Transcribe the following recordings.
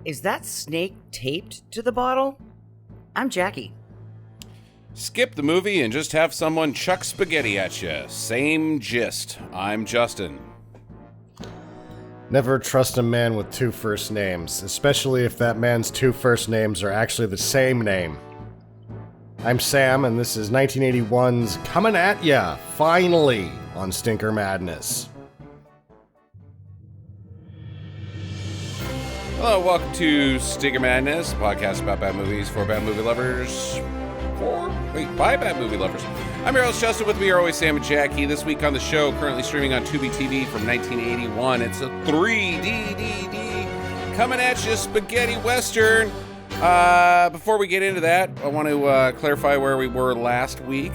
Is that snake taped to the bottle? I'm Jackie. Skip the movie and just have someone chuck spaghetti at you. Same gist. I'm Justin. Never trust a man with two first names, especially if that man's two first names are actually the same name. I'm Sam, and this is 1981's Comin At Ya, finally, on Stinker Madness. Hello, welcome to Stinker Madness, a podcast about bad movies for bad movie lovers. By bad movie lovers. I'm your host, Justin. With me are always Sam and Jackie. This week on the show, currently streaming on Tubi TV from 1981. It's a 3D Coming At You spaghetti western. Before we get into that, I want to clarify where we were last week.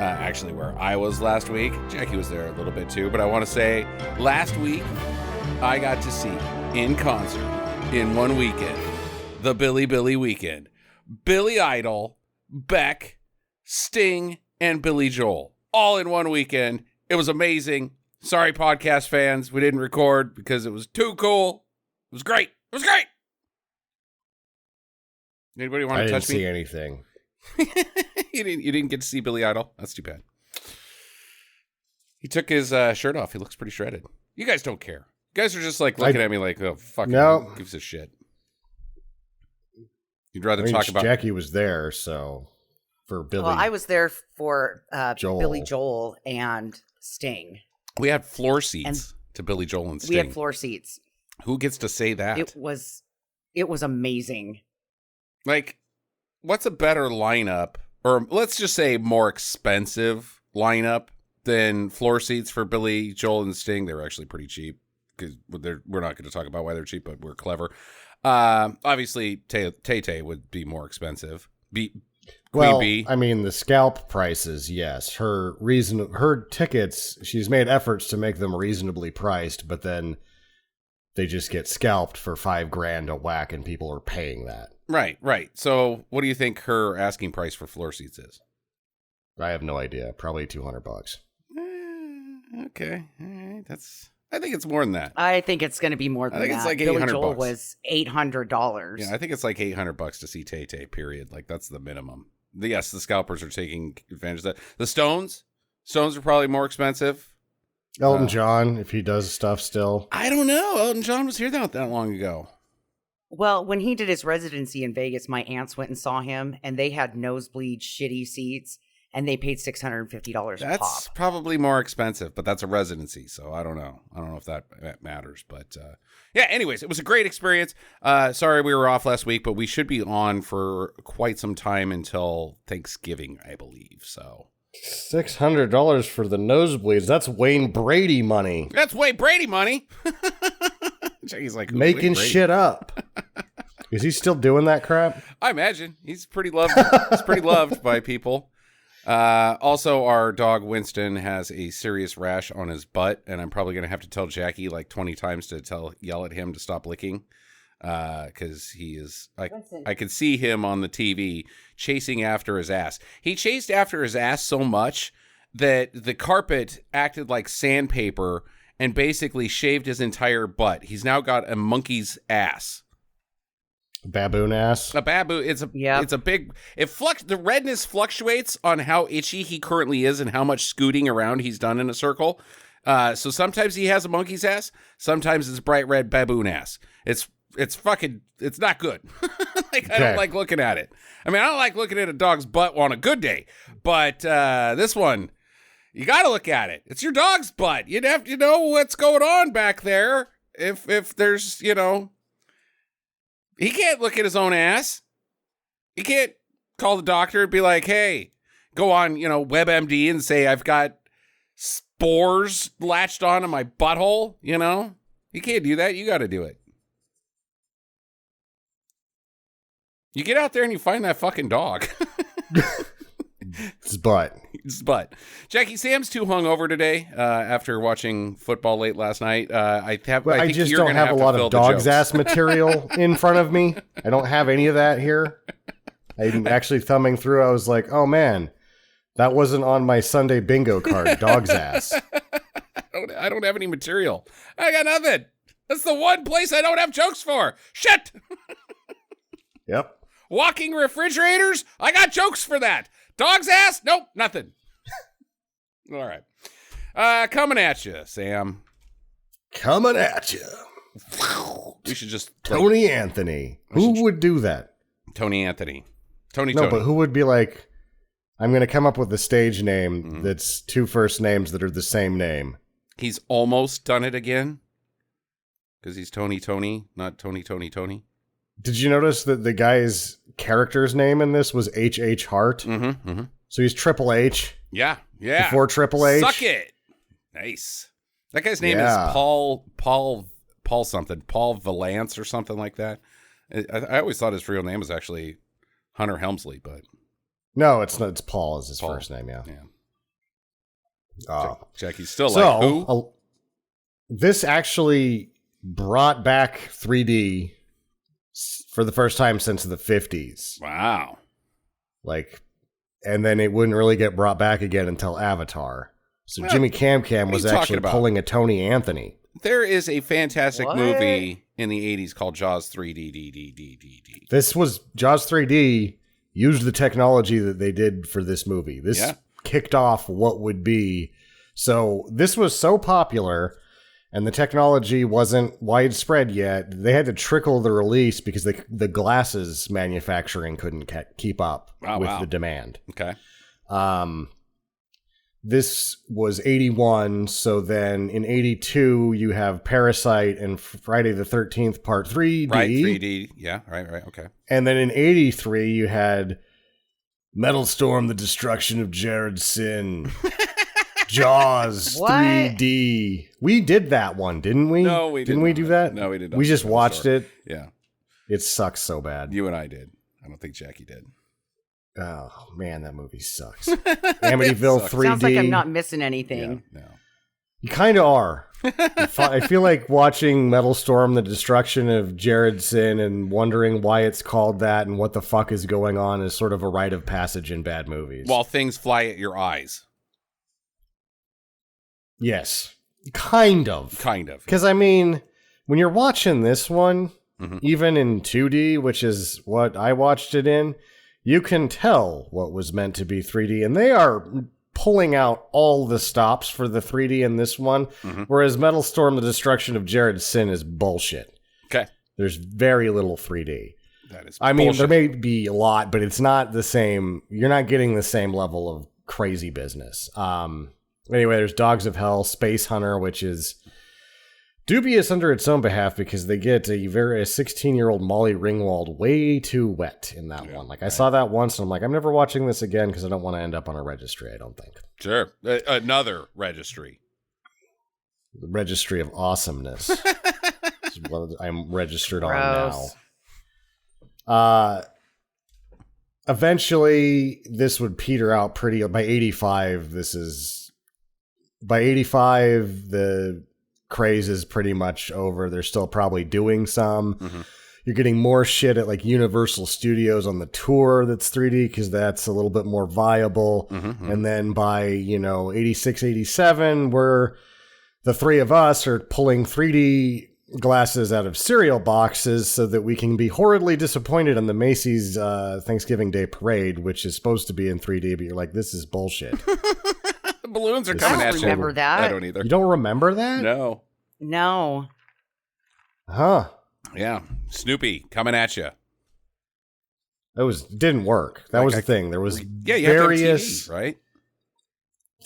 Actually, where I was last week. Jackie was there a little bit too, but I want to say last week I got to see in concert in one weekend the Billy weekend. Billy Idol, Beck, Sting, and Billy Joel all in one weekend. It was amazing. Sorry, podcast fans, we didn't record because it was too cool. It was great. It was great. Anybody want to touch me? I didn't see anything. You didn't get to see Billy Idol? That's too bad. He took his shirt off. He looks pretty shredded. You guys don't care. You guys are just like looking at me like, oh, fucking who gives a shit. You'd rather talk about... Jackie was there, so... For Billy. Well, I was there for Joel. Billy Joel and Sting. We had floor seats to Billy Joel and Sting. We had floor seats. Who gets to say that? It was amazing. Like, what's a better lineup, or let's just say more expensive lineup than floor seats for Billy Joel and Sting? They were actually pretty cheap, because we're not going to talk about why they're cheap, but we're clever. Obviously, Tay-Tay would be more expensive. Well, B. I mean, the scalp prices, yes. Her tickets, she's made efforts to make them reasonably priced, but then they just get scalped for $5,000 a whack, and people are paying that. Right. So, what do you think her asking price for floor seats is? I have no idea. Probably $200. Okay, all right. I think it's more than that. I think it's going to be more than that. I think it's like $800. Billy Joel was $800. Yeah, I think it's like $800 to see Tay-Tay, period. Like, that's the minimum. Yes, the scalpers are taking advantage of that. The Stones are probably more expensive. Elton John, if he does stuff still. I don't know. Elton John was here not that long ago. Well, when he did his residency in Vegas, my aunts went and saw him, and they had nosebleed shitty seats, and they paid $650 a pop. That's probably more expensive, but that's a residency, so I don't know. I don't know if that matters, but yeah, anyways, it was a great experience. Sorry we were off last week, but we should be on for quite some time until Thanksgiving, I believe, so. $600 for the nosebleeds. That's Wayne Brady money. That's Wayne Brady money. He's like making shit up. Is he still doing that crap? I imagine he's pretty loved. He's pretty loved by people. Also, our dog Winston has a serious rash on his butt, and I'm probably gonna have to tell Jackie like 20 times to yell at him to stop licking, because he is. I could see him on the TV chasing after his ass. He chased after his ass so much that the carpet acted like sandpaper and basically shaved his entire butt. He's now got a monkey's ass. Baboon ass. A baboon. It's a big. The redness fluctuates on how itchy he currently is and how much scooting around he's done in a circle. So sometimes he has a monkey's ass. Sometimes it's bright red baboon ass. It's not good. Like, I don't like looking at it. I mean, I don't like looking at a dog's butt on a good day, but this one, you got to look at it. It's your dog's butt. You'd have to know what's going on back there. If there's, he can't look at his own ass. He can't call the doctor and be like, hey, go on, WebMD and say I've got spores latched onto my butthole, You can't do that. You got to do it. You get out there and you find that fucking dog. It's butt. Jackie, Sam's too hungover today after watching football late last night. I just don't have a lot of dog's ass material in front of me. I don't have any of that here. I'm actually thumbing through. I was like, oh man, that wasn't on my Sunday bingo card. Dog's ass. I don't have any material. I got nothing. That's the one place I don't have jokes for. Shit. Yep. Walking refrigerators? I got jokes for that. Dog's ass? Nope, nothing. All right. Coming at you, Sam. Coming at you. We should just... Tony Anthony. Who would do that? Tony Anthony. Tony. But who would be like, I'm going to come up with a stage name that's two first names that are the same name. He's almost done it again. Because he's Tony, not Tony. Did you notice that the guy's character's name in this was H.H. Hart? Mm-hmm. So he's Triple H. Yeah. Before Triple H. Suck it. Nice. That guy's name is Paul something. Paul Valance or something like that. I always thought his real name was actually Hunter Helmsley, but... No, it's not. It's Paul is his first name, yeah. Jackie's still like, who? This actually brought back 3D for the first time since the 50s. Wow. And then it wouldn't really get brought back again until Avatar. So Jimmy Cam was actually pulling a Tony Anthony. There is a fantastic movie in the 80s called Jaws 3D. This was Jaws 3D used the technology that they did for this movie. This kicked off what would be. So this was so popular and the technology wasn't widespread yet. They had to trickle the release because the glasses manufacturing couldn't keep up with the demand. Okay. This was 81, so then in 82 you have Parasite and Friday the 13th Part 3D. Right, 3D. Yeah, right, okay. And then in 83 you had Metal Storm, The Destruction of Jared Sin. Jaws 3D. We did that one, didn't we? No, we didn't. Didn't we do that? No, we did not. We just watched it. Yeah. It sucks so bad. You and I did. I don't think Jackie did. Oh, man, that movie sucks. Amityville 3D. Sounds like I'm not missing anything. Yeah, no. You kind of are. I feel like watching Metal Storm, The Destruction of Jared Sin, and wondering why it's called that and what the fuck is going on is sort of a rite of passage in bad movies. While things fly at your eyes. Yes. Kind of. Because, I mean, when you're watching this one, even in 2D, which is what I watched it in, you can tell what was meant to be 3D, and they are pulling out all the stops for the 3D in this one, whereas Metal Storm, The Destruction of Jared Sin is bullshit. Okay. There's very little 3D. That is I mean, there may be a lot, but it's not the same. You're not getting the same level of crazy business. Anyway, there's Dogs of Hell, Space Hunter, which is dubious under its own behalf because they get a 16-year-old Molly Ringwald way too wet in that one. I saw that once and I'm like, I'm never watching this again because I don't want to end up on a registry, I don't think. Sure. Another registry. The Registry of Awesomeness. Is what I'm registered on now. Eventually, this would peter out pretty... By 85, the craze is pretty much over. They're still probably doing some. You're getting more shit at Universal Studios on the tour that's 3D because that's a little bit more viable. And then by 86, 87, we're the three of us are pulling 3D glasses out of cereal boxes so that we can be horridly disappointed on the Macy's Thanksgiving Day Parade, which is supposed to be in 3D, but you're like, this is bullshit. The balloons are coming at you. I don't remember that. I don't either. You don't remember that? No. Huh. Yeah. Snoopy coming at you. Didn't work. That was the thing. There was you various TV, right?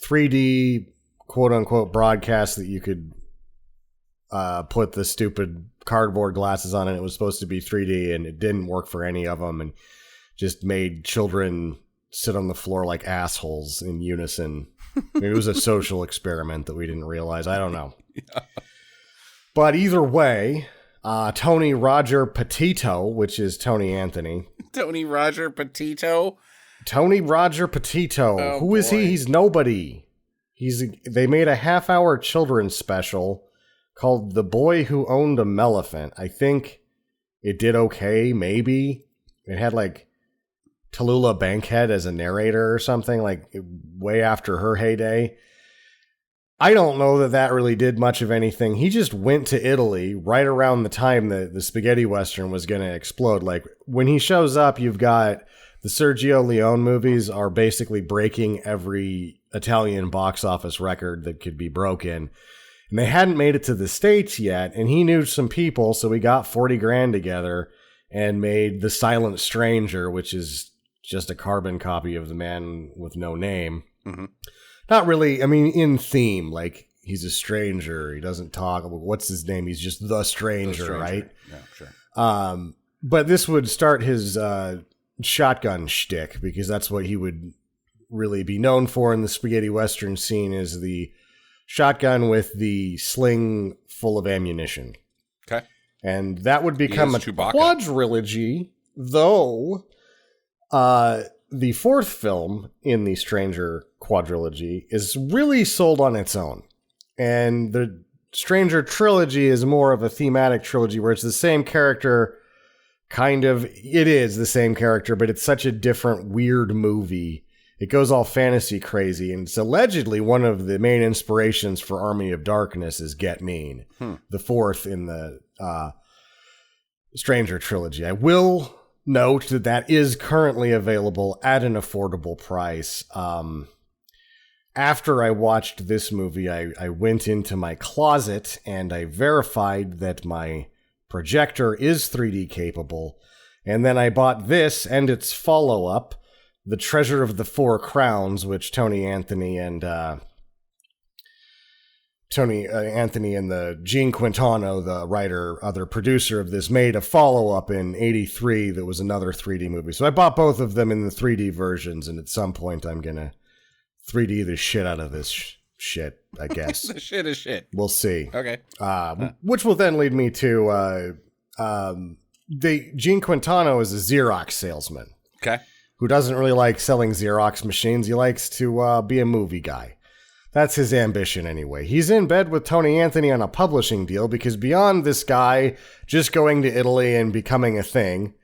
3D quote unquote broadcasts that you could put the stupid cardboard glasses on, and it was supposed to be 3D, and it didn't work for any of them, and just made children sit on the floor like assholes in unison. It was a social experiment that we didn't realize. I don't know. But either way, Tony Roger Petito, which is Tony Anthony. Tony Roger Petito? Tony Roger Petito. Oh, Who is he? He's nobody. They made a half-hour children's special called The Boy Who Owned a Melephant. I think it did okay, maybe. It had Tallulah Bankhead as a narrator or something, way after her heyday. I don't know that really did much of anything. He just went to Italy right around the time that the spaghetti western was going to explode. Like, when he shows up, you've got the Sergio Leone movies are basically breaking every Italian box office record that could be broken. And they hadn't made it to the States yet, and he knew some people, so we got 40 grand together and made The Silent Stranger, which is just a carbon copy of The Man with No Name. Mm-hmm. Not really, I mean, in theme, like, he's a stranger, he doesn't talk, what's his name? He's just the stranger, right? Yeah, sure. But this would start his shotgun shtick, because that's what he would really be known for in the spaghetti western scene, is the shotgun with the sling full of ammunition. Okay. And that would become a Chewbacca. quadrilogy, though the fourth film in the Stranger quadrilogy is really sold on its own. And the Stranger trilogy is more of a thematic trilogy where it's the same character, kind of. It is the same character, but it's such a different, weird movie. It goes all fantasy crazy. And it's allegedly one of the main inspirations for Army of Darkness is Get Mean, the fourth in the Stranger trilogy. I will note that is currently available at an affordable price. After I watched this movie, I went into my closet and I verified that my projector is 3D capable. And then I bought this and its follow-up, The Treasure of the Four Crowns, which Tony Anthony and the Gene Quintano, the writer, other producer of this, made a follow-up in 83 that was another 3D movie. So I bought both of them in the 3D versions, and at some point I'm going to 3D the shit out of this shit, I guess. The shit is shit. We'll see. Okay. Which will then lead me to Gene Quintano is a Xerox salesman. Okay. Who doesn't really like selling Xerox machines. He likes to be a movie guy. That's his ambition anyway. He's in bed with Tony Anthony on a publishing deal because beyond this guy just going to Italy and becoming a thing,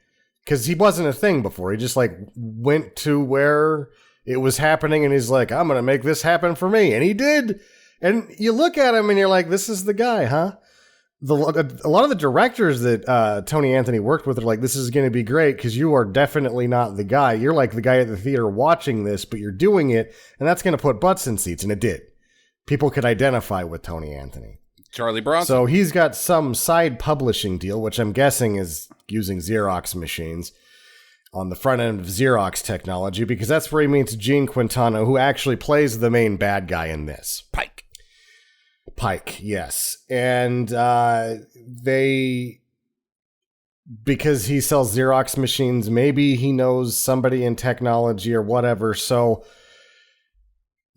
because he wasn't a thing before. He just went to where it was happening and he's like, I'm going to make this happen for me. And he did. And you look at him and you're like, this is the guy, huh? A lot of the directors that Tony Anthony worked with are like, this is going to be great because you are definitely not the guy. You're like the guy at the theater watching this, but you're doing it, and that's going to put butts in seats, and it did. People could identify with Tony Anthony. Charlie Bronson. So he's got some side publishing deal, which I'm guessing is using Xerox machines on the front end of Xerox technology, because that's where he meets Gene Quintano, who actually plays the main bad guy in this. Pike, yes. And because he sells Xerox machines, maybe he knows somebody in technology or whatever. So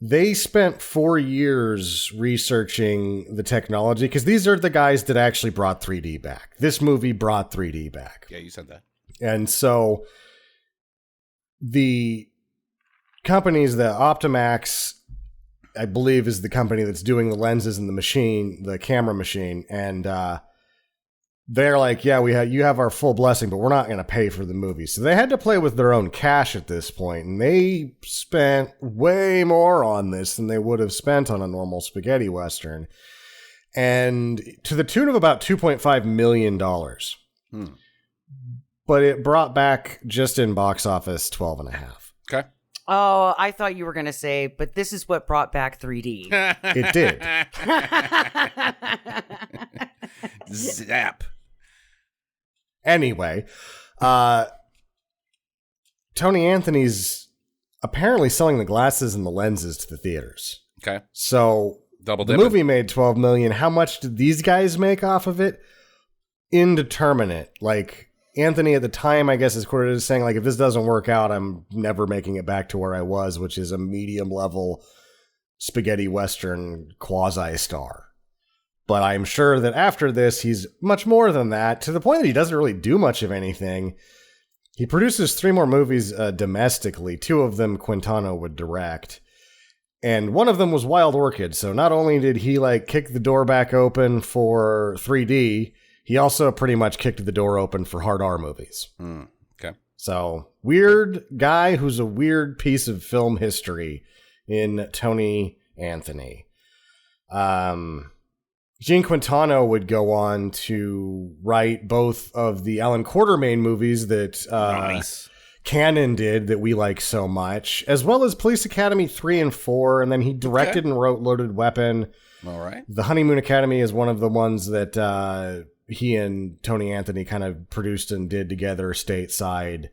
they spent 4 years researching the technology, because these are the guys that actually brought 3D back. This movie brought 3D back. Yeah, you said that. And so the companies, the Optimax, I believe, is the company that's doing the lenses and the machine, the camera machine. And they're like, yeah, you have our full blessing, but we're not going to pay for the movie. So they had to play with their own cash at this point, and they spent way more on this than they would have spent on a normal spaghetti western. And to the tune of about $2.5 million. But it brought back, just in box office, 12.5. Okay. Oh, I thought you were going to say, but this is what brought back 3D. It did. Zap. Anyway, Tony Anthony's apparently selling the glasses and the lenses to the theaters. Okay. So Double the dipping. movie made $12 million. How much did these guys make off of it? Indeterminate. Like, Anthony at the time, I guess, is quoted as saying, like, if this doesn't work out, I'm never making it back to where I was, which is a medium-level spaghetti western quasi-star. But I'm sure that after this, he's much more than that, to the point that he doesn't really do much of anything. He produces 3 more movies domestically. 2 of them Quintano would direct. And one of them was Wild Orchid. So not only did he, kick the door back open for 3D, he also pretty much kicked the door open for hard R movies. Okay. So, weird guy who's a weird piece of film history in Tony Anthony. Gene Quintano would go on to write both of the Alan Quartermain movies that Nice. Cannon did that we like so much, as well as Police Academy 3 and 4, and then he directed and wrote Loaded Weapon. All right. The Honeymoon Academy is one of the ones that he and Tony Anthony kind of produced and did together stateside.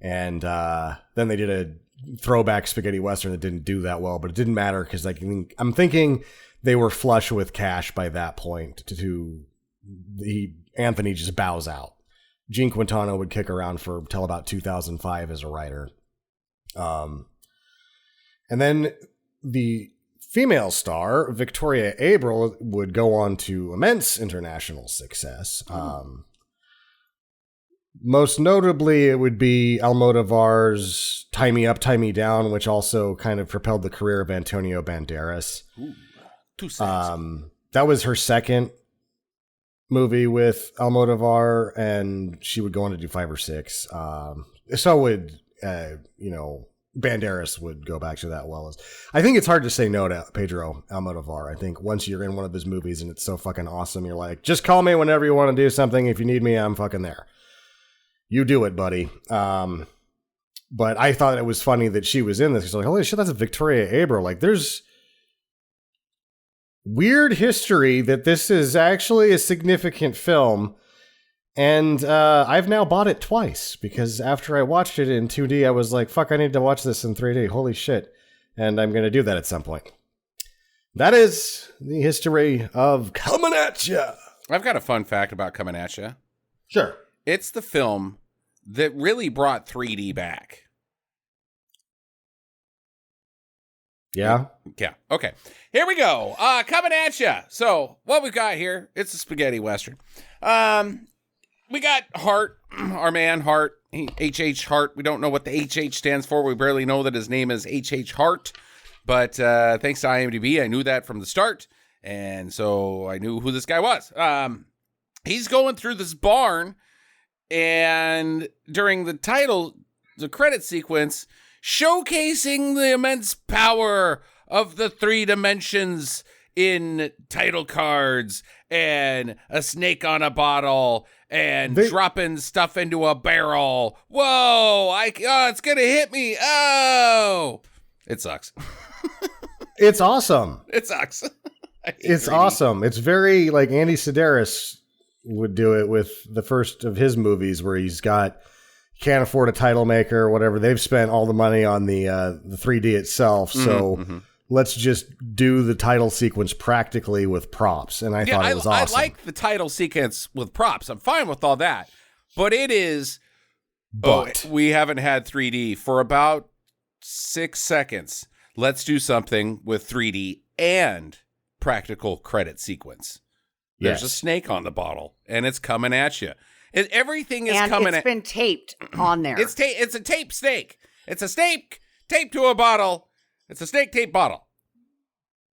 And then they did a throwback spaghetti western that didn't do that well, but it didn't matter because I'm thinking they were flush with cash by that point. Anthony just bows out. Gene Quintano would kick around till about 2005 as a writer. And then the female star, Victoria Abril, would go on to immense international success. Most notably, it would be Almodovar's Tie Me Up, Tie Me Down, which also kind of propelled the career of Antonio Banderas. Ooh, 2 cents. That was her second movie with Almodovar, and she would go on to do 5 or 6. So would, Banderas would go back to that well. I think it's hard to say no to Pedro Almodovar. I think once you're in one of his movies and it's so fucking awesome, you're like, just call me whenever you want to do something. If you need me, I'm fucking there. You do it, buddy. But I thought it was funny that she was in this. Because like, holy shit, that's a Victoria Abril. Like, there's weird history that this is actually a significant film. And I've now bought it twice. Because after I watched it in 2D, I was like, fuck, I need to watch this in 3D. Holy shit. And I'm going to do that at some point. That is the history of Comin At Ya. I've got a fun fact about Comin At Ya. Sure. It's the film that really brought 3D back. Yeah? Yeah. Okay. Here we go. Coming at ya. So what we've got here, it's a spaghetti western. We got Hart, our man Hart, H.H. Hart. We don't know what the H.H. stands for. We barely know that his name is H.H. Hart. But thanks to IMDb, I knew that from the start. And so I knew who this guy was. He's going through this barn. And during the credit sequence, showcasing the immense power of the 3 dimensions in title cards and a snake on a bottle and dropping stuff into a barrel. Whoa, it's going to hit me. Oh, it sucks. It's awesome. It sucks. It's awesome. It's very like Andy Sedaris would do it with the first of his movies where can't afford a title maker or whatever. They've spent all the money on the 3D itself. So let's just do the title sequence practically with props. And I thought it was awesome. I like the title sequence with props. I'm fine with all that. But it is, we haven't had 3D for about 6 seconds. Let's do something with 3D and practical credit sequence. There's a snake on the bottle, and it's coming at you. Everything is coming at you. It's been taped on there. It's a tape snake. It's a snake taped to a bottle. It's a snake tape bottle.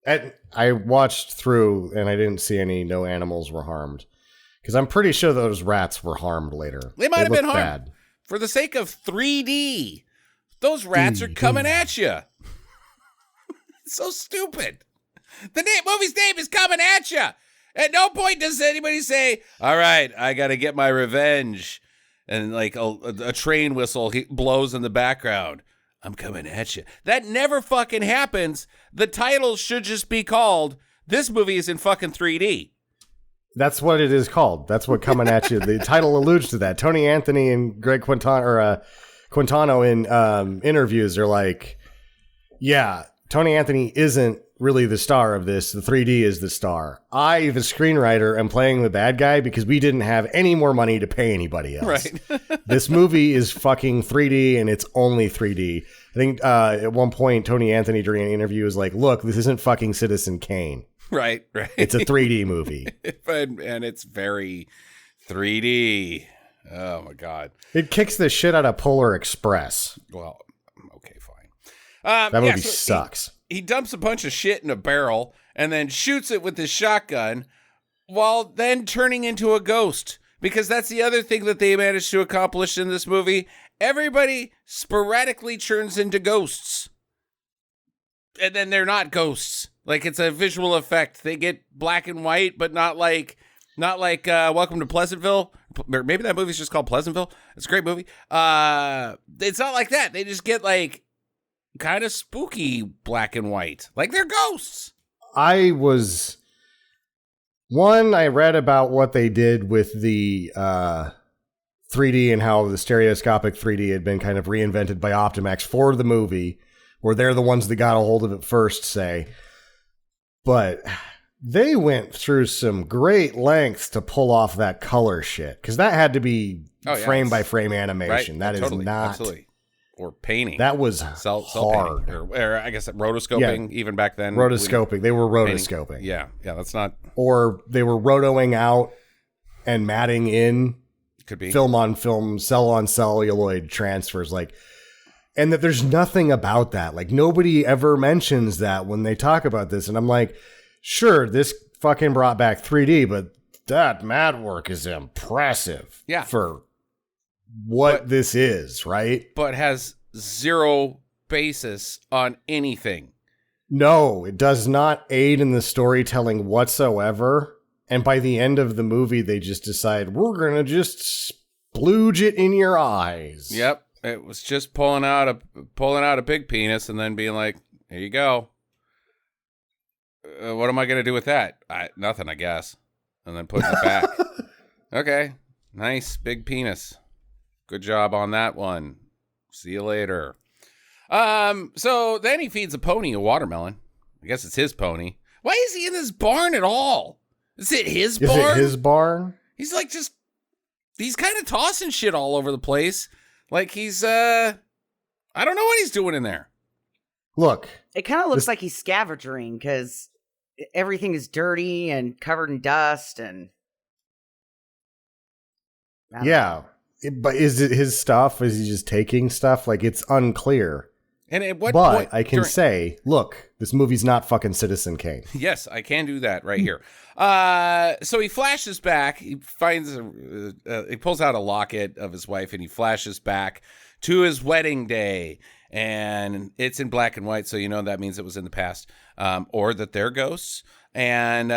And I watched through, and I didn't see no animals were harmed. Because I'm pretty sure those rats were harmed later. They might have been harmed. Bad. For the sake of 3D, those rats are coming at you. It's so stupid. The movie's name is Coming At Ya. At no point does anybody say, all right, I got to get my revenge. And like a train whistle blows in the background. I'm coming at you. That never fucking happens. The title should just be called, this movie is in fucking 3D. That's what it is called. That's what Coming At You. The title alludes to that. Tony Anthony and Greg Quintano in interviews are like, yeah, Tony Anthony isn't really the star of this. The 3D is the star. I, the screenwriter, am playing the bad guy because we didn't have any more money to pay anybody else. Right. This movie is fucking 3D and it's only 3D. I think at one point, Tony Anthony during an interview was like, look, this isn't fucking Citizen Kane. Right. It's a 3D movie. and it's very 3D. Oh, my God. It kicks the shit out of Polar Express. Well, okay, fine. That movie sucks. He dumps a bunch of shit in a barrel and then shoots it with his shotgun while then turning into a ghost. Because that's the other thing that they managed to accomplish in this movie. Everybody sporadically turns into ghosts. And then they're not ghosts. Like it's a visual effect. They get black and white, but not like Welcome to Pleasantville. Or maybe that movie's just called Pleasantville. It's a great movie. It's not like that. They just get like kind of spooky black and white, like they're ghosts. I read about what they did with the 3D and how the stereoscopic 3D had been kind of reinvented by Optimax for the movie, where they're the ones that got a hold of it first, say. But they went through some great lengths to pull off that color shit, because that had to be frame by frame animation. Right, that totally, is not absolutely. Or painting. That was cell hard. painting, or I guess rotoscoping even back then. Rotoscoping. They were rotoscoping. Yeah, that's not. Or they were rotoing out and matting in. Could be film on film, cell on celluloid transfers, and that there's nothing about that. Like nobody ever mentions that when they talk about this, and I'm like, sure, this fucking brought back 3D, but that mat work is impressive. Yeah, for what this is, right? But has zero basis on anything. No, it does not aid in the storytelling whatsoever. And by the end of the movie, they just decide, we're going to just splooge it in your eyes. Yep. It was just pulling out a big penis and then being like, here you go. What am I going to do with that? Nothing, I guess. And then putting it back. Okay. Nice. Big penis. Good job on that one. See you later. So then he feeds a pony a watermelon. I guess it's his pony. Why is he in this barn at all? Is it his barn? Is it his barn? He's like he's kind of tossing shit all over the place. Like he's, I don't know what he's doing in there. Look. It kind of looks like he's scavenging because everything is dirty and covered in dust and. Yeah. But is it his stuff? Is he just taking stuff? Like it's unclear. And at what point? I can say, look, this movie's not fucking Citizen Kane. Yes, I can do that right here. So he flashes back. He finds, he pulls out a locket of his wife and he flashes back to his wedding day. And it's in black and white, so you know that means it was in the past, or that they're ghosts. And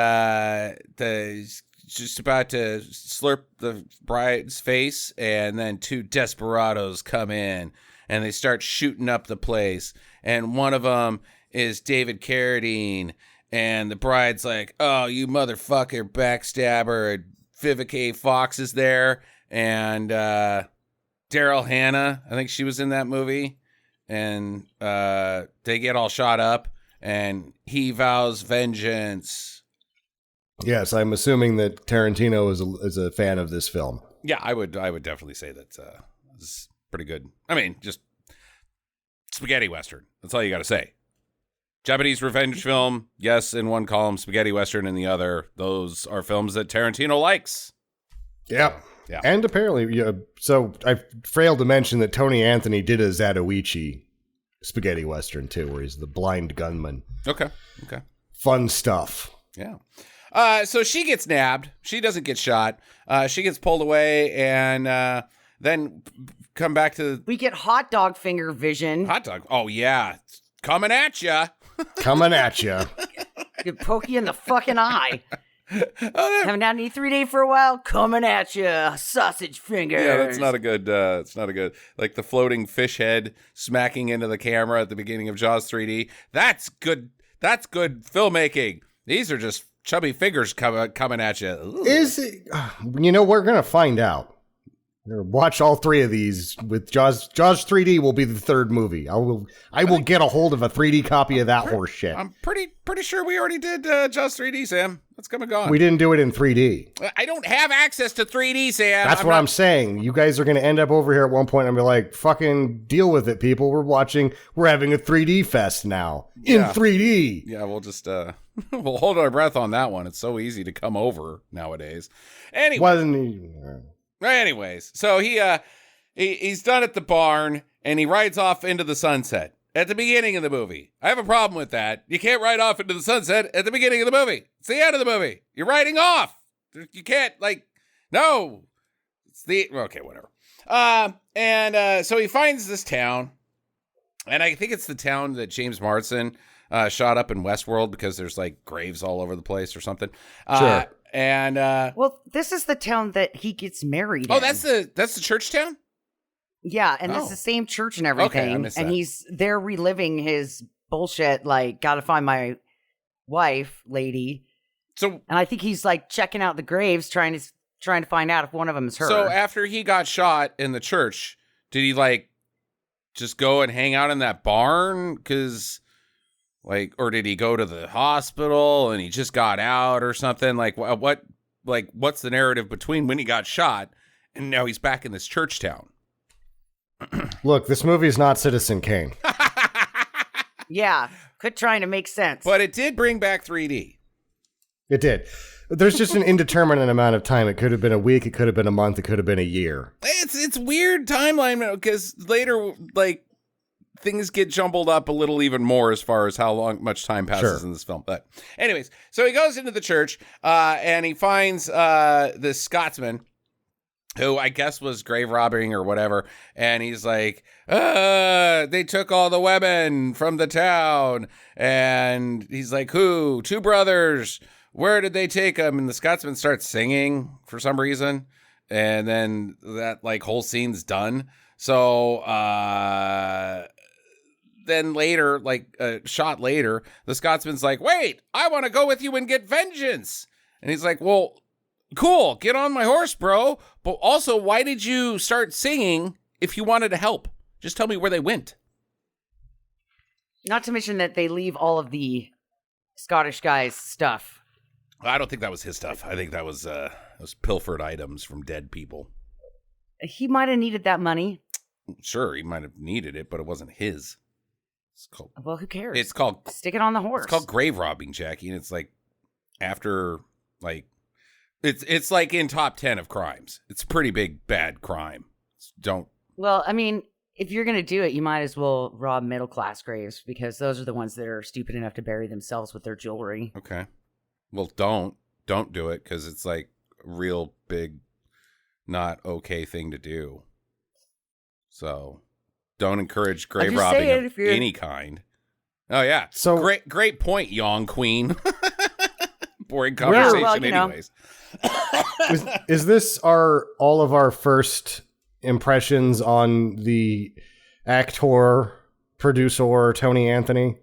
he's just about to slurp the bride's face, and then two desperados come in. And they start shooting up the place. And one of them is David Carradine. And the bride's like, oh, you motherfucker, backstabber. And Vivica Fox is there. And Daryl Hannah, I think she was in that movie. And they get all shot up. And he vows vengeance. Yes, I'm assuming that Tarantino is a fan of this film. Yeah, I would definitely say that it's pretty good. I mean, just spaghetti western. That's all you got to say. Japanese revenge film, yes, in one column, spaghetti western in the other. Those are films that Tarantino likes. Yeah. Yeah. And apparently, so I failed to mention that Tony Anthony did a Zatoichi spaghetti western too, where he's the blind gunman. Okay. Fun stuff. Yeah. So she gets nabbed. She doesn't get shot. She gets pulled away and then come back to... We get hot dog finger vision. Hot dog. Oh, yeah. Coming at ya. Coming at ya. Could poke you in the fucking eye. Haven't had any 3D for a while. Coming at you, sausage fingers. Yeah, that's not a good. It's not a good. Like the floating fish head smacking into the camera at the beginning of Jaws 3D. That's good. That's good filmmaking. These are just chubby fingers coming at you. Ooh. Is it? We're gonna find out. Watch all three of these with Jaws. Jaws 3D will be the third movie. I will get a hold of a 3D copy of that horse shit. I'm pretty sure we already did Jaws 3D, Sam. That's come and gone. We didn't do it in 3D. I don't have access to 3D, Sam. That's what I'm saying. You guys are going to end up over here at one point and be like, fucking deal with it, people. We're having a 3D fest now. In 3D. Yeah, we'll just, we'll hold our breath on that one. It's so easy to come over nowadays. Anyways, so he's done at the barn and he rides off into the sunset at the beginning of the movie. I have a problem with that. You can't ride off into the sunset at the beginning of the movie. It's the end of the movie. You're riding off. You can't no. Okay, whatever. So he finds this town, and I think it's the town that James Marsden shot up in Westworld because there's like graves all over the place or something. Sure. And well, this is the town that he gets married. oh, in. that's the church town. Yeah, and Oh. it's the same church and Okay, I everything. missed And that. he's there reliving his bullshit, like, gotta find my wife, lady. So And I think he's like checking out the graves, trying to find out if one of them is her. So after he got shot in the church, did he like just go and hang out in that barn? Cause like, or did he go to the hospital and he just got out or something? Like what's the narrative between when he got shot and now he's back in this church town? Look, this movie is not Citizen Kane. Yeah, quit trying to make sense. But it did bring back 3D. It did. There's just an indeterminate amount of time. It could have been a week. It could have been a month. It could have been a year. It's weird timeline because later, like, things get jumbled up a little even more as far as much time passes in this film. But anyways, so he goes into the church and he finds this Scotsman who I guess was grave robbing or whatever. And he's like, they took all the women from the town. And he's like, who? 2 brothers. Where did they take them? And the Scotsman starts singing for some reason. And then that like whole scene's done. So then later, like a shot later, the Scotsman's like, wait, I want to go with you and get vengeance. And he's like, well, cool, get on my horse, bro. But also, why did you start singing if you wanted to help? Just tell me where they went. Not to mention that they leave all of the Scottish guy's stuff. I don't think that was his stuff. I think that was those pilfered items from dead people. He might have needed that money. Sure, he might have needed it, but it wasn't his. It's called. Well, who cares? It's called. Stick it on the horse. It's called grave robbing, Jackie, and it's like after like it's like in top 10 of crimes. It's a pretty big bad crime. Don't. Well, I mean, if you're gonna do it, you might as well rob middle class graves because those are the ones that are stupid enough to bury themselves with their jewelry. Okay. Well, don't do it because it's like a real big, not okay thing to do. So, don't encourage grave robbing of any kind. Oh yeah. So great point, Young Queen. Boring conversation, well, anyways. is this all of our first impressions on the actor, producer, Tony Anthony?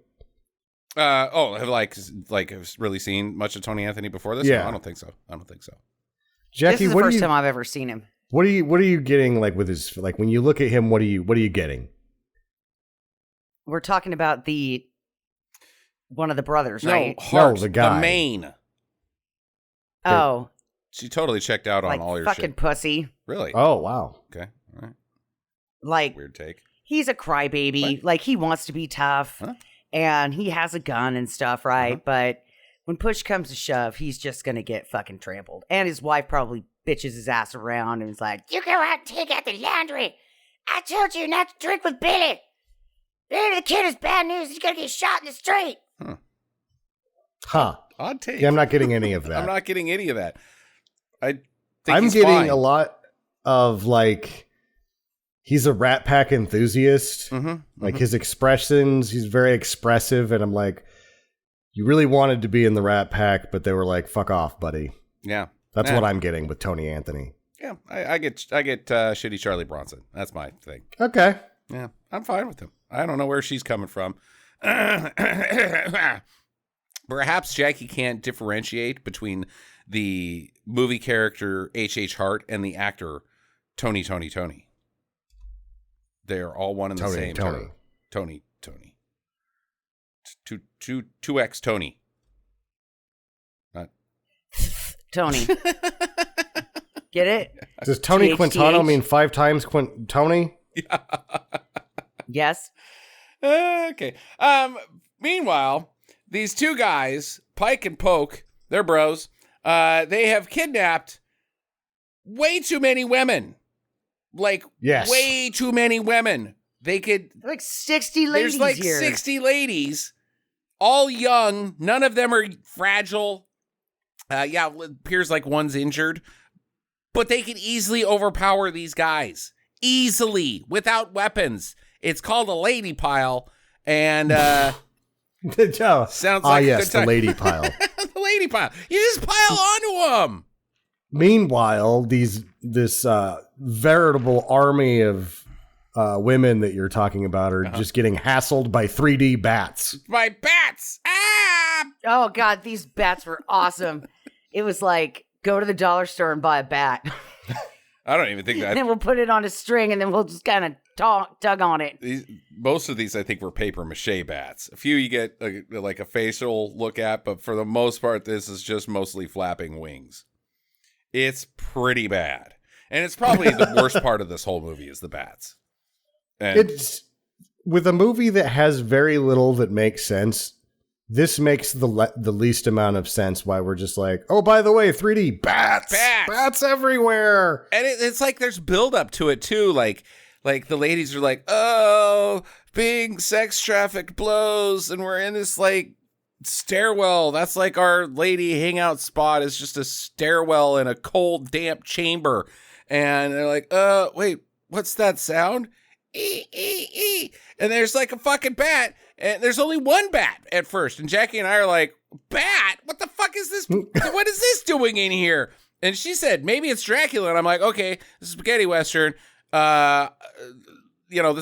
Have have really seen much of Tony Anthony before this? Yeah. No, I don't think so. Jackie, This is the first time I've ever seen him. What are you getting like with his like when you look at him? What are you getting? We're talking about one of the brothers, right? Hart, the guy. the main. Oh, She totally checked out on like all your fucking shit. pussy. Really? Oh wow. Okay. All right. Like Weird take. he's a crybaby. What? Like he wants to be tough, Huh? and he has a gun and stuff, right? Uh-huh. But when push comes to shove, he's just gonna get fucking trampled. And his wife probably bitches his ass around and is like, "You go out and take out the laundry. I told you not to drink with Billy. Billy the kid is bad news. He's gonna get shot in the street." Huh. Odd take. Yeah, I'm not getting any of that. I'm not getting any of that. I think I'm he's getting fine. a lot of like he's a Rat Pack enthusiast. Like his expressions, he's very expressive, and I'm like, you really wanted to be in the Rat Pack, but they were like, "Fuck off, buddy." Yeah. That's Yeah. what I'm getting with Tony Anthony. Yeah, I get shitty Charlie Bronson. That's my thing. Okay. Yeah, I'm fine with him. I don't know where she's coming from. Perhaps Jackie can't differentiate between the movie character H.H. Hart and the actor Tony. They're all one and the same. Tony. Tony. 2X Tony. Tony, get it? Does Tony THTH? Quintano mean 5 times Tony? Yeah. Yes. Okay. Meanwhile, these 2 guys, Pike and Poke, they're bros. They have kidnapped way too many women. Like, Yes. way too many women. They could. Like 60 ladies There's like here. 60 ladies, all young. None of them are fragile. Yeah, it appears like one's injured. But they can easily overpower these guys. Easily, without weapons. It's called a lady pile. And Sounds like yes, a good time. the lady pile. The lady pile. You just pile onto them. Meanwhile, this veritable army of women that you're talking about are just getting hassled by 3D bats. By bats. Ah! Oh, God, these bats were awesome. It was like, go to the dollar store and buy a bat. I don't even think that. And then we'll put it on a string and then we'll just kind of tug on it. Most of these, I think, were paper mache bats. A few you get like a facial look at, but for the most part, this is just mostly flapping wings. It's pretty bad. And it's probably the worst part of this whole movie is the bats. And It's with a movie that has very little that makes sense. This makes the least amount of sense why we're just like, oh, by the way, 3D bats everywhere. And it's like there's buildup to it, too. Like the ladies are like, oh, being sex trafficked blows. And we're in this like stairwell. That's like our lady hangout spot is just a stairwell in a cold, damp chamber. And they're like, wait, what's that sound? E. And there's like a fucking bat. And there's only one bat at first. And Jackie and I are like, bat? What the fuck is this? What is this doing in here? And she said, maybe it's Dracula. And I'm like, okay, this is spaghetti Western. That's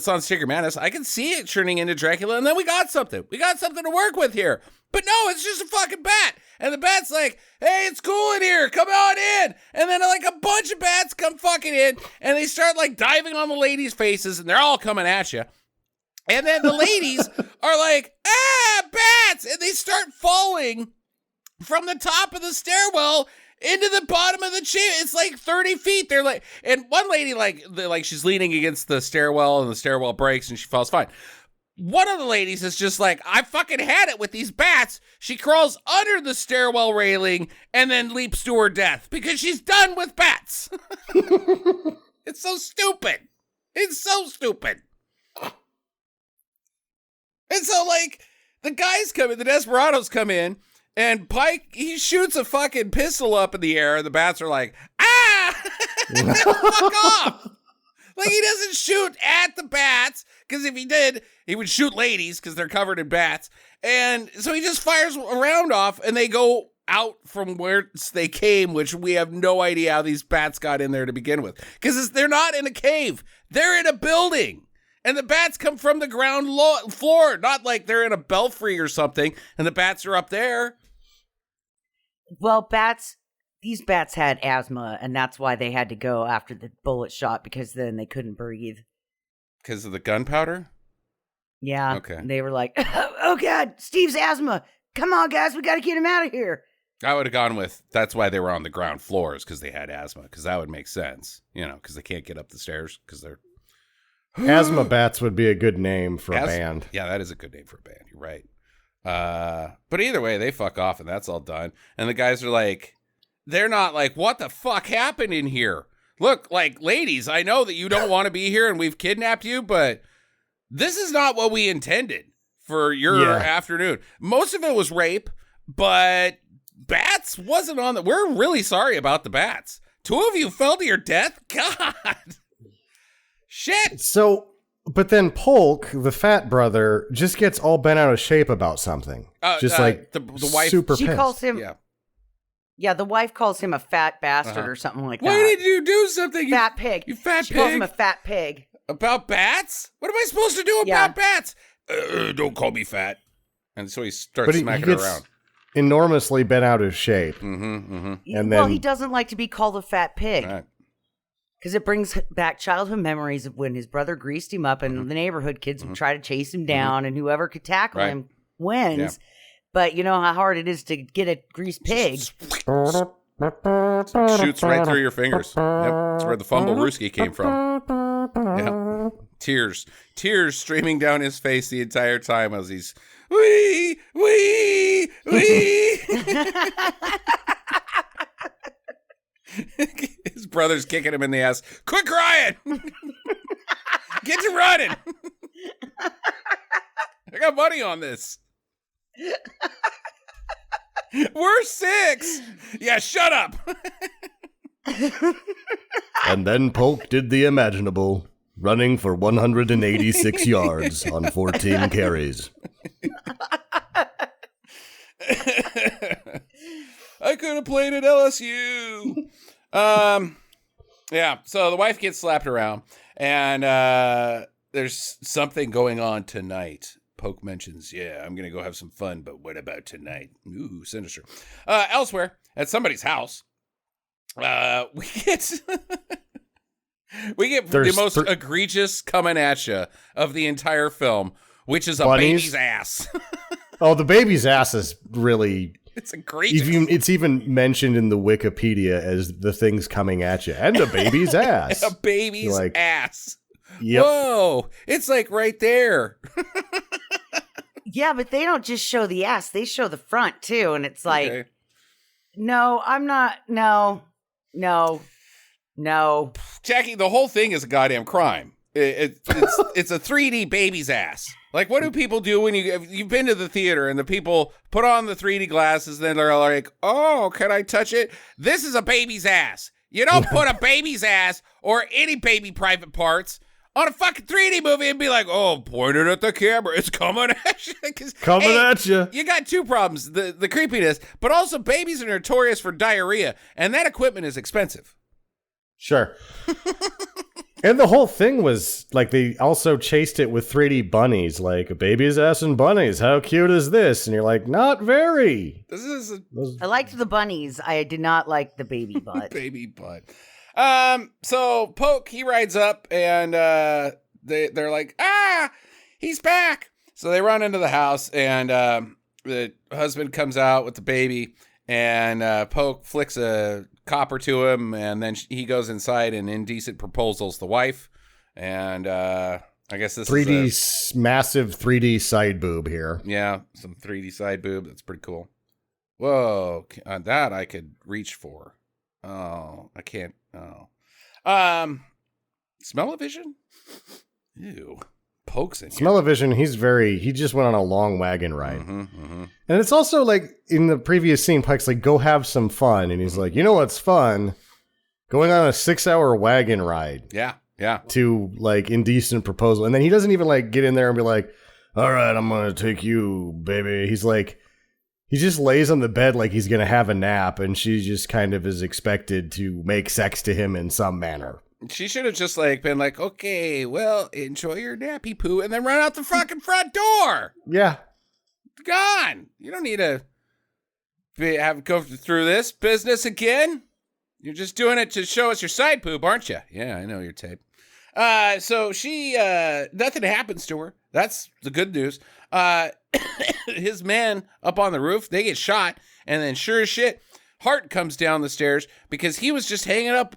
on Sticker Madness. I can see it turning into Dracula. And then we got something. We got something to work with here. But no, it's just a fucking bat. And the bat's like, hey, it's cool in here. Come on in. And then like a bunch of bats come fucking in. And they start like diving on the ladies' faces. And they're all coming at you. And then the ladies are like, bats! And they start falling from the top of the stairwell into the bottom of the chamber. It's like 30 feet. They're like, and one lady, she's leaning against the stairwell and the stairwell breaks and she falls fine. One of the ladies is just like, I fucking had it with these bats. She crawls under the stairwell railing and then leaps to her death because she's done with bats. It's so stupid. It's so stupid. And so, like, the guys come in, the desperados come in, and Pike, he shoots a fucking pistol up in the air, and the bats are like, fuck off. Like, he doesn't shoot at the bats, because if he did, he would shoot ladies, because they're covered in bats. And so he just fires a round off, and they go out from where they came, which we have no idea how these bats got in there to begin with. Because they're not in a cave. They're in a building. And the bats come from the ground floor, not like they're in a belfry or something, and the bats are up there. Well, these bats had asthma, and that's why they had to go after the bullet shot, because then they couldn't breathe. Because of the gunpowder? Yeah. Okay. And they were like, oh, God, Steve's asthma. Come on, guys, we got to get him out of here. I would have gone with, that's why they were on the ground floors, because they had asthma, because that would make sense, because they can't get up the stairs, because they're... Asthma Bats would be a good name for a band. Yeah, that is a good name for a band. You're right. But either way, they fuck off and that's all done. And the guys are like, they're not like, what the fuck happened in here? Look, like, ladies, I know that you don't want to be here and we've kidnapped you, but this is not what we intended for your afternoon. Most of it was rape, but bats wasn't on the... We're really sorry about the bats. 2 of you fell to your death? God. Shit. So, but then Polk, the fat brother, just gets all bent out of shape about something. The wife, super she pissed. calls him. Yeah, the wife calls him a fat bastard or something like that. Why did you do something? Fat pig. You fat she pig. calls him a fat pig. About bats? What am I supposed to do about bats? Don't call me fat. And so he starts smacking her around. Enormously bent out of shape. And then, he doesn't like to be called a fat pig. Right. Because it brings back childhood memories of when his brother greased him up and the neighborhood kids would try to chase him down and whoever could tackle him wins. Yeah. But you know how hard it is to get a greased pig. Shoots right through your fingers. Yep. That's where the fumble Ruski came from. Yep. Tears streaming down his face the entire time as he's wee. His brother's kicking him in the ass. Quit crying! Get to running! I got money on this. We're 6. Yeah, shut up. And then Polk did the imaginable, running for 186 yards on 14 carries. I could have played at LSU. Yeah, so the wife gets slapped around, and there's something going on tonight. Poke mentions, yeah, I'm going to go have some fun, but what about tonight? Ooh, sinister. Elsewhere, at somebody's house, we get... We get the most egregious coming at you of the entire film, which is a baby's ass. Oh, the baby's ass is really... It's egregious. It's even mentioned in the Wikipedia as the things coming at you. And a baby's ass. A baby's ass. Yep. Whoa. It's like right there. Yeah, but they don't just show the ass. They show the front, too. And it's like, no, I'm not. No. Jackie, the whole thing is a goddamn crime. It's a 3D baby's ass. Like, what do people do when you've been to the theater and the people put on the 3D glasses and then they're like, oh, can I touch it? This is a baby's ass. You don't put a baby's ass or any baby private parts on a fucking 3D movie and be like, oh, point it at the camera. It's coming at you. At you. You got two problems. The creepiness, but also babies are notorious for diarrhea, and that equipment is expensive. Sure. And the whole thing was, like, they also chased it with 3D bunnies, like, a baby's ass and bunnies. How cute is this? And you're like, not very. I liked the bunnies. I did not like the baby butt. Baby butt. So Poke, he rides up, and they're like, he's back. So they run into the house, and the husband comes out with the baby, and Poke flicks a copper to him, and then he goes inside and indecent proposals the wife, and I guess this is massive 3D side boob here. Yeah, some 3D side boob. That's pretty cool. Whoa, that I could reach for. Oh, I can't. Oh, smell-o-vision. Ew. Poke's in here. Smell-o-vision, he just went on a long wagon ride. And it's also like in the previous scene, Pike's like, go have some fun. And he's like, you know what's fun? Going on a 6-hour wagon ride. Yeah. To like indecent proposal. And then he doesn't even like get in there and be like, all right, I'm going to take you, baby. He's like, he just lays on the bed like he's going to have a nap. And she just kind of is expected to make sex to him in some manner. She should have just like been like, okay, well, enjoy your nappy poo, and then run out the fucking front door. Yeah. Gone. You don't need to go through this business again. You're just doing it to show us your side poop, aren't you? Yeah, I know your tape. So she, nothing happens to her. That's the good news. His men up on the roof, they get shot, and then sure as shit, Hart comes down the stairs because he was just hanging out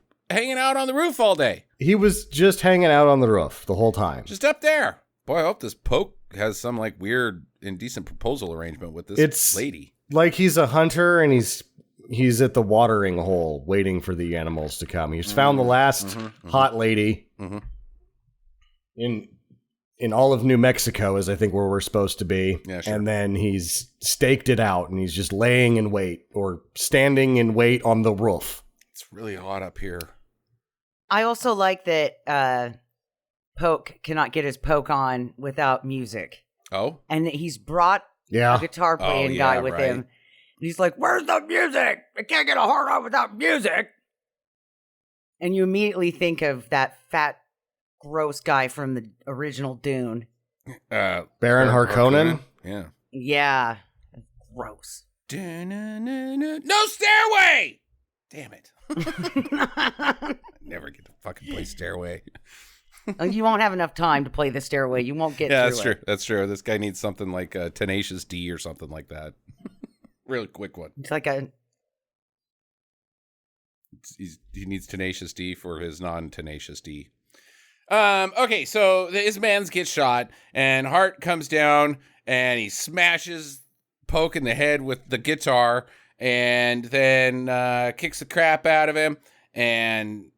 on the roof all day. He was just hanging out on the roof the whole time. Just up there. Boy, I hope this Poke has some like weird indecent proposal arrangement with this lady. Like he's a hunter and he's at the watering hole waiting for the animals to come. He's found the last hot lady in all of New Mexico, is I think where we're supposed to be. Yeah, sure. And then he's staked it out and he's just laying in wait or standing in wait on the roof. It's really hot up here. I also like that Poke cannot get his poke on without music. Oh? And that he's brought a guitar playing guy with him. And he's like, where's the music? I can't get a hard on without music. And you immediately think of that fat, gross guy from the original Dune. Baron Harkonnen? Yeah. Yeah. Gross. No stairway! Damn it. Never get to fucking play Stairway. You won't have enough time to play the Stairway. You won't get that's through true. it. That's true. This guy needs something like a Tenacious D or something like that. Really quick one. It's like a... He needs Tenacious D for his non-Tenacious D. Okay, so his mans get shot, and Hart comes down, and he smashes Poke in the head with the guitar, and then kicks the crap out of him, and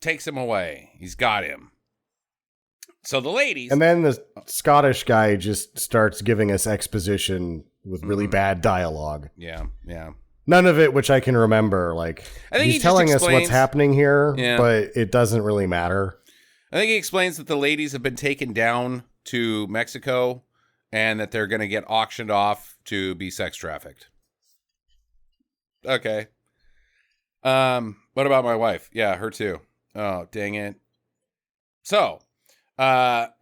takes him away. He's got him. So the ladies... And then the Scottish guy just starts giving us exposition with really bad dialogue. Yeah. None of it which I can remember. Like, I think he's telling us what's happening here, but it doesn't really matter. I think he explains that the ladies have been taken down to Mexico, and that they're going to get auctioned off to be sex trafficked. Okay. What about my wife? Yeah, her too. Oh, dang it. So, where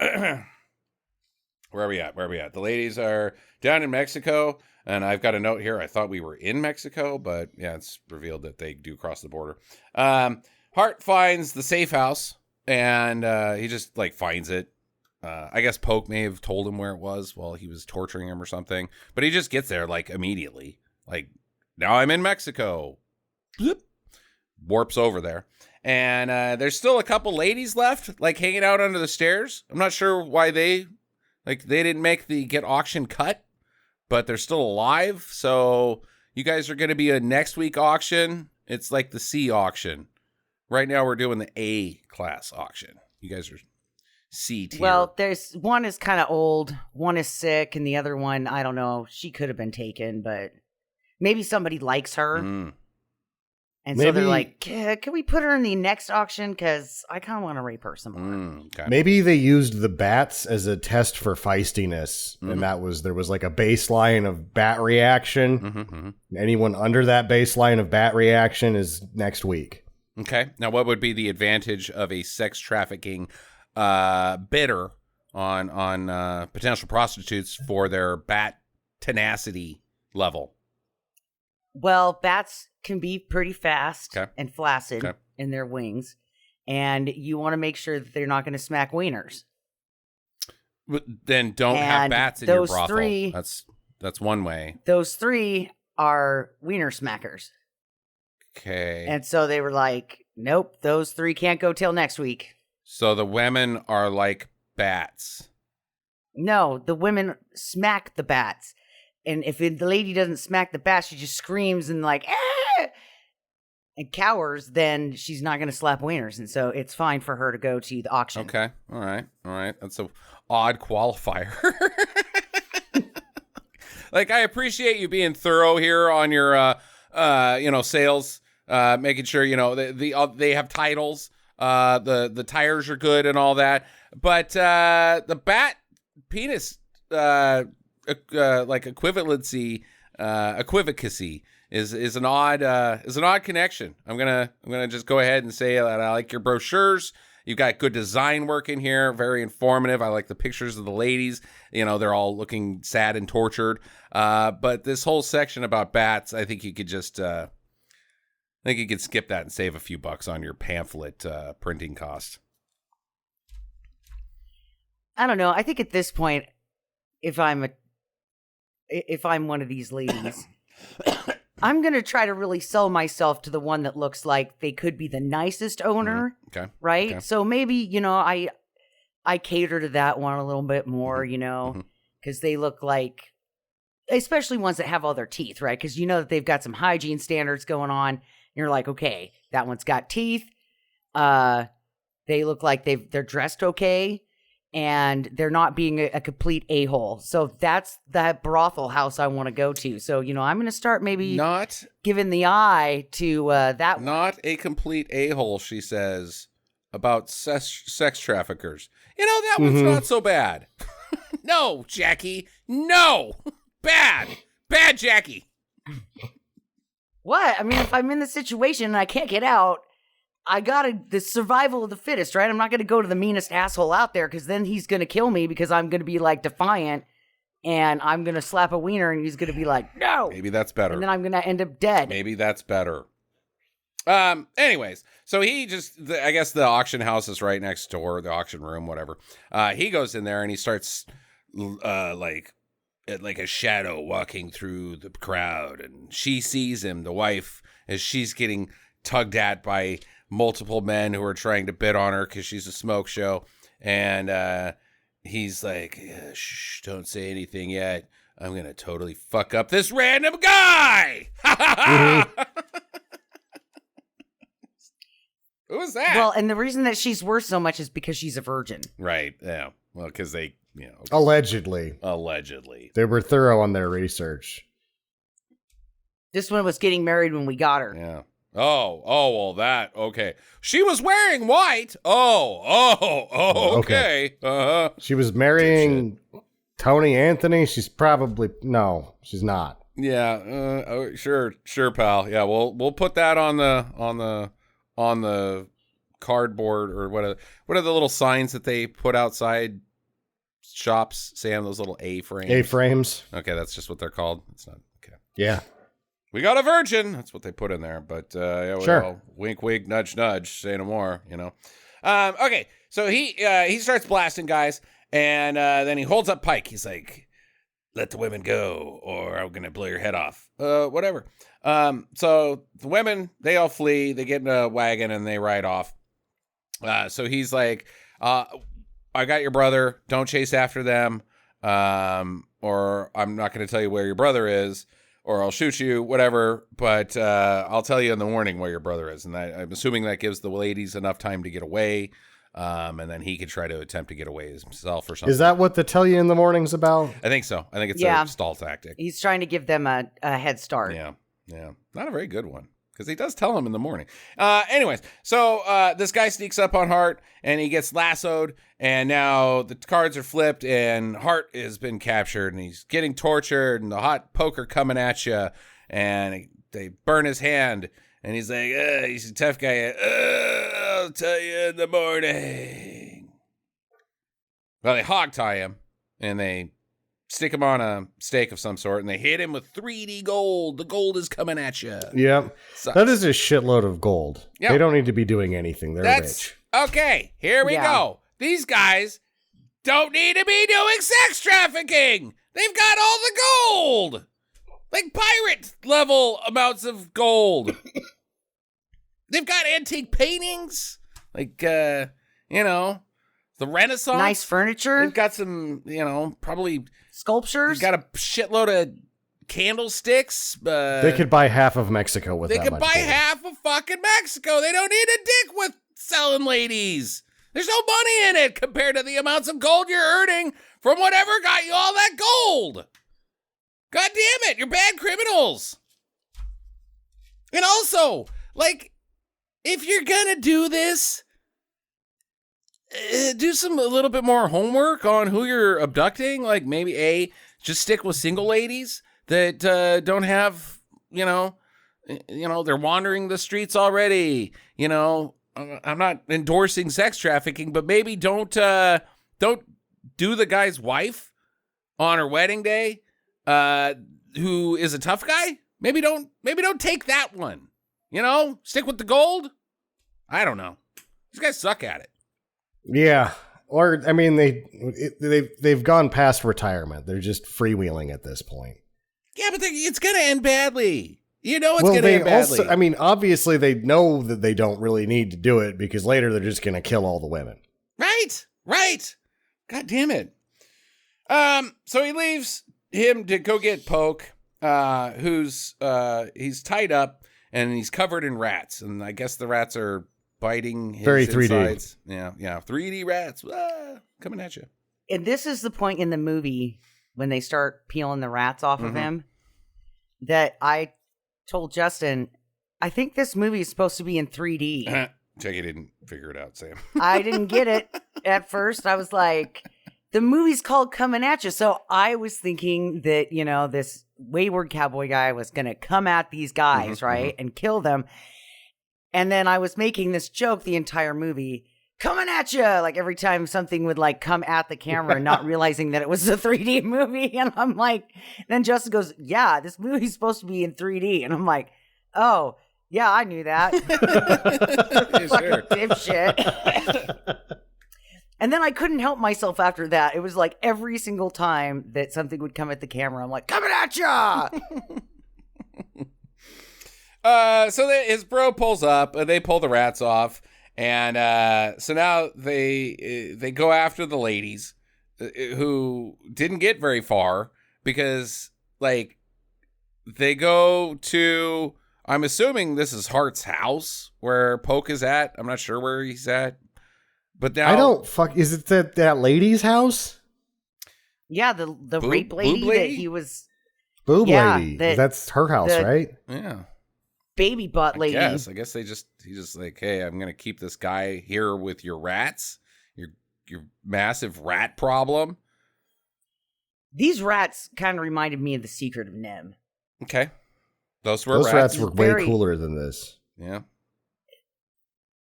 are we at? The ladies are down in Mexico, and I've got a note here. I thought we were in Mexico, but yeah, it's revealed that they do cross the border. Hart finds the safe house, and he just like finds it. I guess Poke may have told him where it was while he was torturing him or something, but he just gets there like immediately. Like, now I'm in Mexico. Bloop. Warps over there. And there's still a couple ladies left, like hanging out under the stairs. I'm not sure why they didn't make the get auction cut, but they're still alive. So you guys are going to be a next week auction. It's like the C auction. Right now we're doing the A class auction. You guys are C tier. Well, there's one is kind of old, one is sick, and the other one, I don't know. She could have been taken, but maybe somebody likes her. And so they're like, can we put her in the next auction? Because I kind of want to rape her some more. Okay. Maybe they used the bats as a test for feistiness. And there was like a baseline of bat reaction. Anyone under that baseline of bat reaction is next week. Okay. Now, what would be the advantage of a sex trafficking bidder on potential prostitutes for their bat tenacity level? Well, bats can be pretty fast Okay. and flaccid Okay. in their wings, and you want to make sure that they're not going to smack wieners. But then don't have And bats in your those brothel. three- That's one way. Those three are wiener smackers. Okay. And so they were like, nope, those three can't go till next week. So the women are like bats. No, the women smack the bats. And if the lady doesn't smack the bat, she just screams and like, ah! And cowers, then she's not going to slap wieners. And so it's fine for her to go to the auction. Okay. All right. That's a odd qualifier. Like, I appreciate you being thorough here on your, sales, making sure, they have titles, the tires are good and all that. But the bat penis, like equivalency, equivocacy is an odd connection. I'm gonna just go ahead and say that I like your brochures. You've got good design work in here, very informative. I like the pictures of the ladies. They're all looking sad and tortured. But this whole section about bats, I think you could just, skip that and save a few bucks on your pamphlet printing cost. I don't know. I think at this point, if I'm one of these ladies, I'm going to try to really sell myself to the one that looks like they could be the nicest owner. Okay. Right? Okay. So maybe, I cater to that one a little bit more, because they look like, especially ones that have all their teeth, right? Because that they've got some hygiene standards going on. And you're like, okay, that one's got teeth. They look like they're dressed okay. And they're not being a complete a-hole. So that's that brothel house I want to go to. So, I'm going to start maybe Not giving the eye to that one. Not a complete a-hole, she says, about sex traffickers. That one's not so bad. No, Jackie. No. Bad. Bad, Jackie. What? I mean, if I'm in the situation and I can't get out, the survival of the fittest, right? I'm not going to go to the meanest asshole out there because then he's going to kill me because I'm going to be like defiant and I'm going to slap a wiener and he's going to be like, no. Maybe that's better. And then I'm going to end up dead. Maybe that's better. Anyways, so he I guess the auction house is right next door, the auction room, whatever. He goes in there and he starts like a shadow walking through the crowd, and she sees him, the wife, as she's getting tugged at by multiple men who are trying to bid on her because she's a smoke show. And he's like, shh, don't say anything yet. I'm going to totally fuck up this random guy. Who was that? Well, and the reason that she's worth so much is because she's a virgin. Right. Yeah. Well, because they, Allegedly. Allegedly. They were thorough on their research. This one was getting married when we got her. Yeah. Oh, well, that, okay. She was wearing white. Oh, okay. Uh-huh. She was marrying Tony Anthony, she's probably no, she's not. Yeah, sure, pal. Yeah, we'll put that on the cardboard or what are the little signs that they put outside shops, Sam? Those little A-frames. A-frames. Okay, that's just what they're called. It's not okay. Yeah. We got a virgin. That's what they put in there. But yeah, sure. Wink, wink, nudge, nudge. Say no more. Okay, so he starts blasting guys, and then he holds up Pike. He's like, "Let the women go, or I'm gonna blow your head off." Whatever. So the women, they all flee. They get in a wagon and they ride off. So he's like, I got your brother. Don't chase after them. Or I'm not going to tell you where your brother is, or I'll shoot you, whatever. But I'll tell you in the morning where your brother is. And I'm assuming that gives the ladies enough time to get away. And then he could try to attempt to get away himself or something. Is that what the tell you in the morning's about? I think so. I think it's a stall tactic. He's trying to give them a head start. Yeah. Not a very good one. Because he does tell him in the morning. Anyways, so this guy sneaks up on Hart, and he gets lassoed, and now the cards are flipped, and Hart has been captured, and he's getting tortured, and the hot poker coming at you, and they burn his hand, and he's like, he's a tough guy. I'll tell you in the morning. Well, they hog tie him, and they stick him on a stake of some sort, and they hit him with 3D gold. The gold is coming at you. Yep. Sucks. That is a shitload of gold. Yep. They don't need to be doing anything. They're rich. Okay, here we go. These guys don't need to be doing sex trafficking. They've got all the gold. Like pirate level amounts of gold. They've got antique paintings. Like, the Renaissance. Nice furniture. They've got some, probably sculptures. They've got a shitload of candlesticks. They could buy half of Mexico with that much gold. They could buy half of fucking Mexico. They don't need a dick with selling ladies. There's no money in it compared to the amounts of gold you're earning from whatever got you all that gold. God damn it, you're bad criminals. And also, like, if you're gonna do this, do a little bit more homework on who you're abducting. Like maybe just stick with single ladies that don't have, they're wandering the streets already. I'm not endorsing sex trafficking, but maybe don't do the guy's wife on her wedding day, who is a tough guy. Maybe don't take that one. Stick with the gold. I don't know. These guys suck at it. Yeah, or I mean, they've gone past retirement. They're just freewheeling at this point. Yeah, but it's gonna end badly. It's gonna end badly. Also, I mean, obviously they know that they don't really need to do it because later they're just gonna kill all the women. Right. God damn it. So he leaves him to go get Poke, who's he's tied up and he's covered in rats, and I guess the rats are biting his very 3D. Insides. Yeah, 3D rats coming at you. And this is the point in the movie when they start peeling the rats off of him that I told Justin, I think this movie is supposed to be in 3D. Jackie didn't figure it out, Sam. I didn't get it at first. I was like, the movie's called Comin At Ya. So I was thinking that, this wayward cowboy guy was going to come at these guys, right? And kill them. And then I was making this joke the entire movie, coming at you, like every time something would like come at the camera, not realizing that it was a 3D movie. And I'm like, then Justin goes, yeah, this movie's supposed to be in 3D. And I'm like, oh, yeah, I knew that. Fucking dipshit. And then I couldn't help myself after that. It was like every single time that something would come at the camera, I'm like, coming at ya. So his bro pulls up, they pull the rats off, and so now they go after the ladies, who didn't get very far because, like, they go to, I'm assuming this is Hart's house where Poke is at. I'm not sure where he's at, but now is it that lady's house? Yeah, the rape lady that he was. Boob lady. That's her house, right? Yeah. Baby butt lady. I guess he's just like, hey, I'm gonna keep this guy here with your rats, your massive rat problem. These rats kind of reminded me of The Secret of Nim. Okay. Those were Those rats were Very- way cooler than this. Yeah.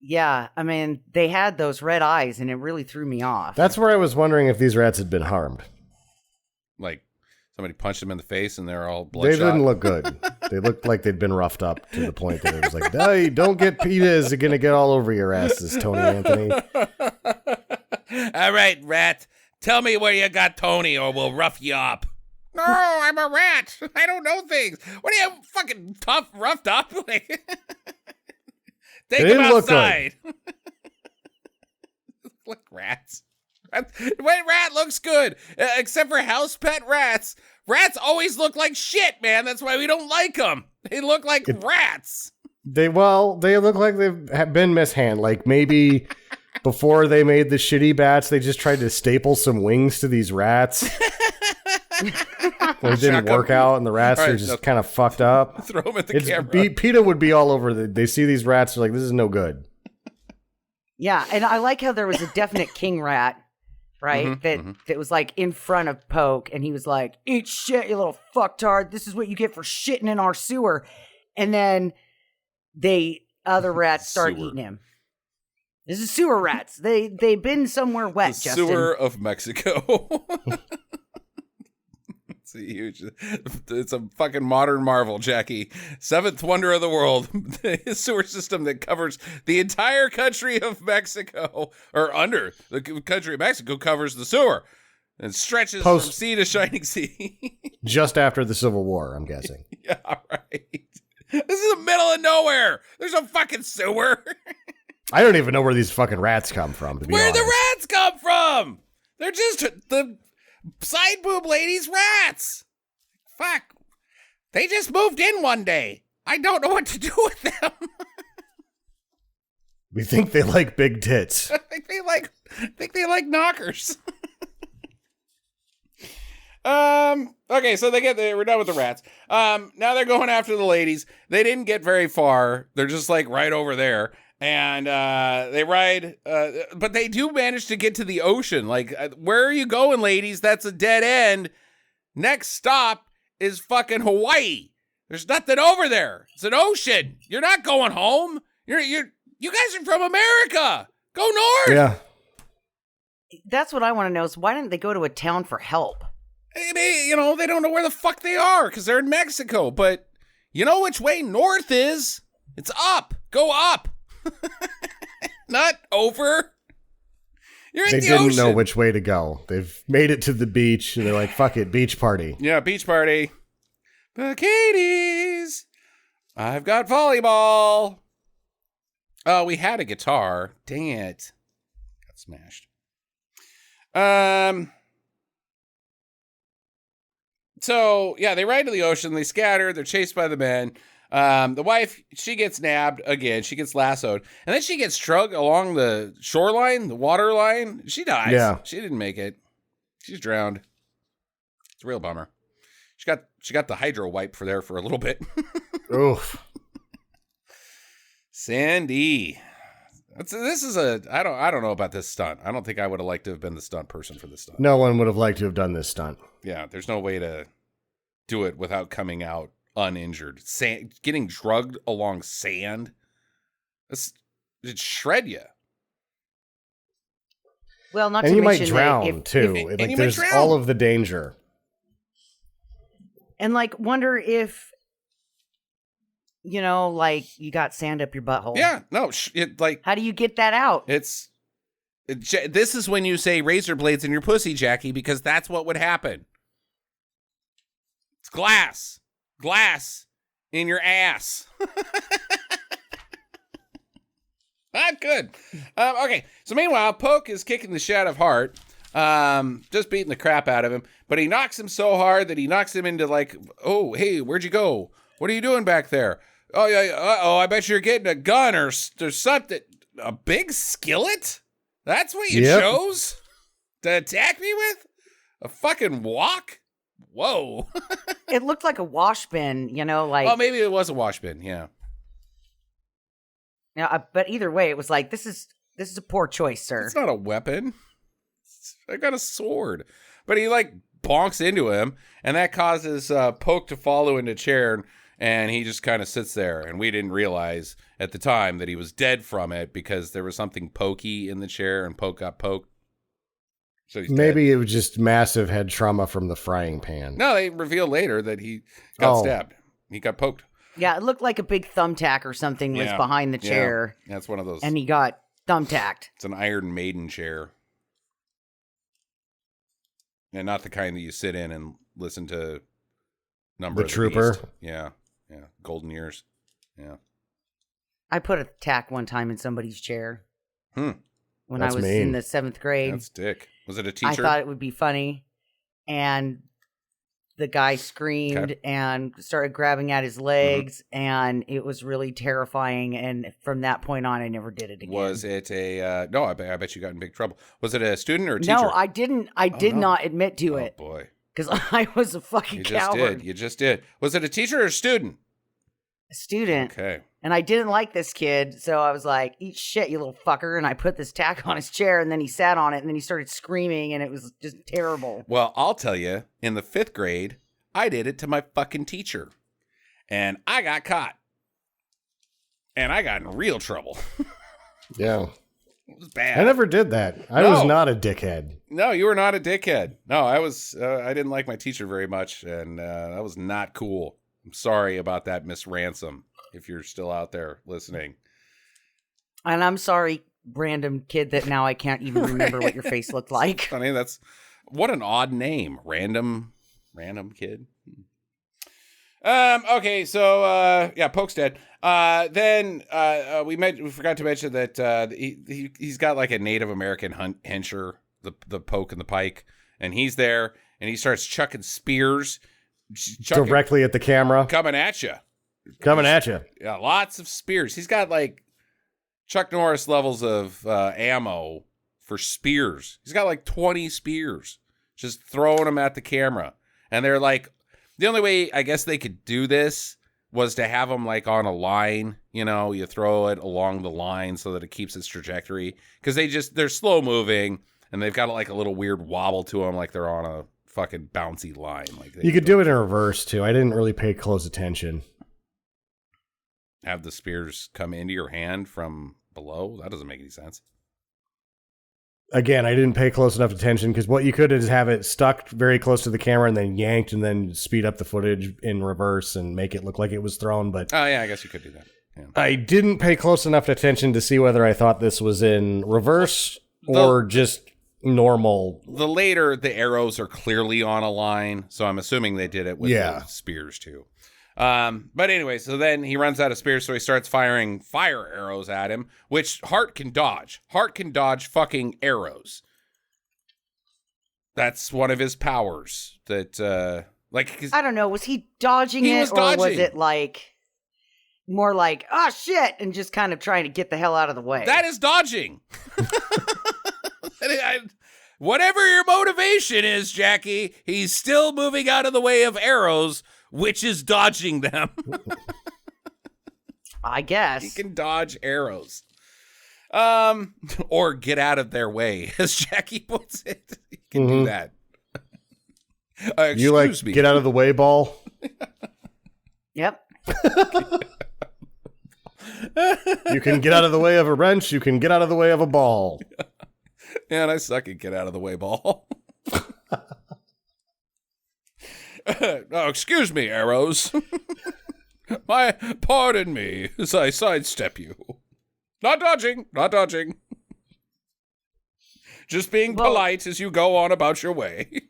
Yeah, I mean, they had those red eyes, and it really threw me off. That's where I was wondering if these rats had been harmed. Like somebody punched them in the face and they're all They bloodshot. didn't look good. They looked like they'd been roughed up to the point that it was like, hey, don't get PETA is going to get all over your asses, Tony Anthony. All right, rat. Tell me where you got Tony or we'll rough you up. No, I'm a rat. I don't know things. What are you fucking tough, roughed up? Take them outside. Look, rats. When rat looks good, except for house pet rats. Rats always look like shit, man. That's why we don't like them. They look like rats. They look like they've been mishandled. Like maybe before they made the shitty bats, they just tried to staple some wings to these rats. Well, it didn't work out, and the rats are just kind of fucked up. Throw them at the camera. PETA would be all over. They see these rats, they're like, this is no good. Yeah, and I like how there was a definite king rat, right? That was like in front of Poke, and he was like, "Eat shit, you little fucktard. This is what you get for shitting in our sewer." And then other rats start eating him. This is sewer rats. They've been somewhere wet. The Justin. sewer of Mexico. It's a huge. It's a fucking modern marvel, Jackie. Seventh wonder of the world. The sewer system that covers the entire country of Mexico, or under the country of Mexico, covers the sewer and stretches from sea to shining sea. Just after the Civil War, I'm guessing. Yeah, right. This is the middle of nowhere. There's no fucking sewer. I don't even know where these fucking rats come from, to be honest. Where the rats come from? They're just the side boob ladies' rats. Fuck. They just moved in one day. I don't know what to do with them. We think they like big tits. I think they like knockers. Okay, so we're done with the rats. Now they're going after the ladies. They didn't get very far. They're just like right over there. And they ride, but they do manage to get to the ocean. Like, where are you going, ladies? That's a dead end. Next stop is fucking Hawaii. There's nothing over there. It's an ocean. You're not going home. You guys are from America. Go north. Yeah. That's what I want to know is why didn't they go to a town for help? They don't know where the fuck they are because they're in Mexico. But you know which way north is? It's up. Go up. Not over. You're in the ocean. They didn't know which way to go. They've made it to the beach, and they're like, fuck it, beach party. Yeah, beach party. Bikinis. I've got volleyball. Oh, we had a guitar. Dang it. Got smashed. So, yeah, they ride to the ocean. They scatter. They're chased by the men. The wife, she gets nabbed again. She gets lassoed. And then she gets drugged along the shoreline, the water line. She dies. Yeah. She didn't make it. She's drowned. It's a real bummer. She got the hydro wipe for a little bit. Oof. Sandy. I don't know about this stunt. I don't think I would have liked to have been the stunt person for this stunt. No one would have liked to have done this stunt. Yeah, there's no way to do it without coming out uninjured. Getting drugged along sand, it'd shred you. Well, not and to you mention might drown that too. There's all of the danger. And wonder if you got sand up your butthole. Yeah, no, how do you get that out? This is when you say razor blades in your pussy, Jackie, because that's what would happen. It's glass in your ass. Not good. Okay, so meanwhile, Poke is kicking the shit out of Hart, just beating the crap out of him, but he knocks him so hard that he knocks him into oh, hey, where'd you go? What are you doing back there? Oh, yeah, I bet you're getting a gun or something. A big skillet? That's what you chose to attack me with? A fucking wok? Whoa. It looked like a wash bin, Well, maybe it was a wash bin, yeah. But either way, it was like, this is a poor choice, sir. It's not a weapon. I got a sword. But he bonks into him, and that causes Poke to follow into a chair, and he just kind of sits there. And we didn't realize at the time that he was dead from it because there was something pokey in the chair, and Poke got poked. So maybe it was just massive head trauma from the frying pan. No, they reveal later that he got stabbed. He got poked. Yeah, it looked like a big thumbtack or something was behind the chair. Yeah, that's one of those. And he got thumbtacked. It's an Iron Maiden chair. And not the kind that you sit in and listen to Number the of the Trooper. Beast. Yeah. Golden Years. Yeah. I put a tack one time in somebody's chair. When That's I was mean. in the 7th grade. That's dick. Was it a teacher? I thought it would be funny. And the guy screamed and started grabbing at his legs, and it was really terrifying. And from that point on, I never did it again. Was it a... no, I bet you got in big trouble. Was it a student or a teacher? No, I didn't. I did not admit to it. Oh, boy. Because I was a fucking coward. You just did. Was it a teacher or a student? A student. Okay. And I didn't like this kid, so I was like, eat shit, you little fucker. And I put this tack on his chair, and then he sat on it, and then he started screaming, and it was just terrible. Well, I'll tell you, in the 5th grade, I did it to my fucking teacher. And I got caught. And I got in real trouble. Yeah. It was bad. I never did that. I was not a dickhead. No, you were not a dickhead. No, I was. I didn't like my teacher very much, and that was not cool. I'm sorry about that, Miss Ransom, if you're still out there listening. And I'm sorry, random kid, that now I can't even remember what your face looked like. I mean, that's what an odd name, random kid. Okay, so Poke's dead. Then we forgot to mention that he's got like a Native American hencher, the Poke and the Pike, and he's there, and he starts chucking spears Directly at the camera. coming at you. Yeah, lots of spears. He's got like Chuck Norris levels of ammo for spears. He's got like 20 spears, just throwing them at the camera, and they're like. The only way I guess they could do this was to have them like on a line, you throw it along the line so that it keeps its trajectory. Because they're slow moving and they've got like a little weird wobble to them, like they're on a fucking bouncy line. Like You could do it in reverse too. I didn't really pay close attention. Have the spears come into your hand from below? That doesn't make any sense. Again, I didn't pay close enough attention because what you could is have it stuck very close to the camera and then yanked and then speed up the footage in reverse and make it look like it was thrown. But Oh, yeah, I guess you could do that. Yeah. I didn't pay close enough attention to see whether I thought this was in reverse or just normal. The later, the arrows are clearly on a line, so I'm assuming they did it with the spears too. But anyway, so then he runs out of spears, so he starts firing fire arrows at him, which Hart can dodge. Hart can dodge fucking arrows. That's one of his powers. That, I don't know. Was he dodging it, or was it like more like, oh shit, and just kind of trying to get the hell out of the way? That is dodging. Whatever your motivation is, Jackie, he's still moving out of the way of arrows, which is dodging them. I guess. He can dodge arrows. Or get out of their way, as Jackie puts it. He can do that. You like me. Get out of the way ball? Yep. You can get out of the way of a wrench. You can get out of the way of a ball. Man, I suck at get out of the way ball. Oh, excuse me, arrows. Pardon me as I sidestep you. Not dodging. Just being polite as you go on about your way.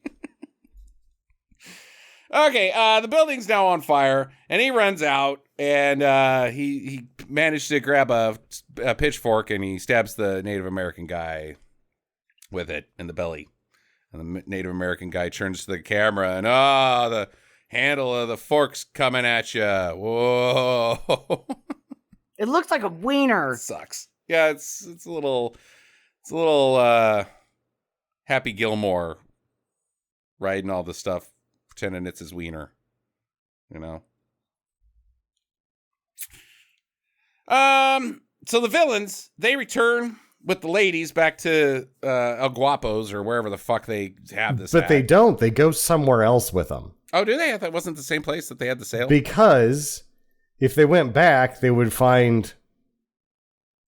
Okay, the building's now on fire, and he runs out, and he managed to grab a pitchfork, and he stabs the Native American guy with it in the belly. And the Native American guy turns to the camera, and the handle of the fork's coming at you. Whoa! It looks like a wiener. It sucks. Yeah, it's a little Happy Gilmore riding all the stuff, pretending it's his wiener. So the villains, they return. with the ladies back to El Guapos or wherever the fuck they have this. But they don't. They go somewhere else with them. Oh, do they? I thought it wasn't the same place that they had the sale. Because if they went back, they would find.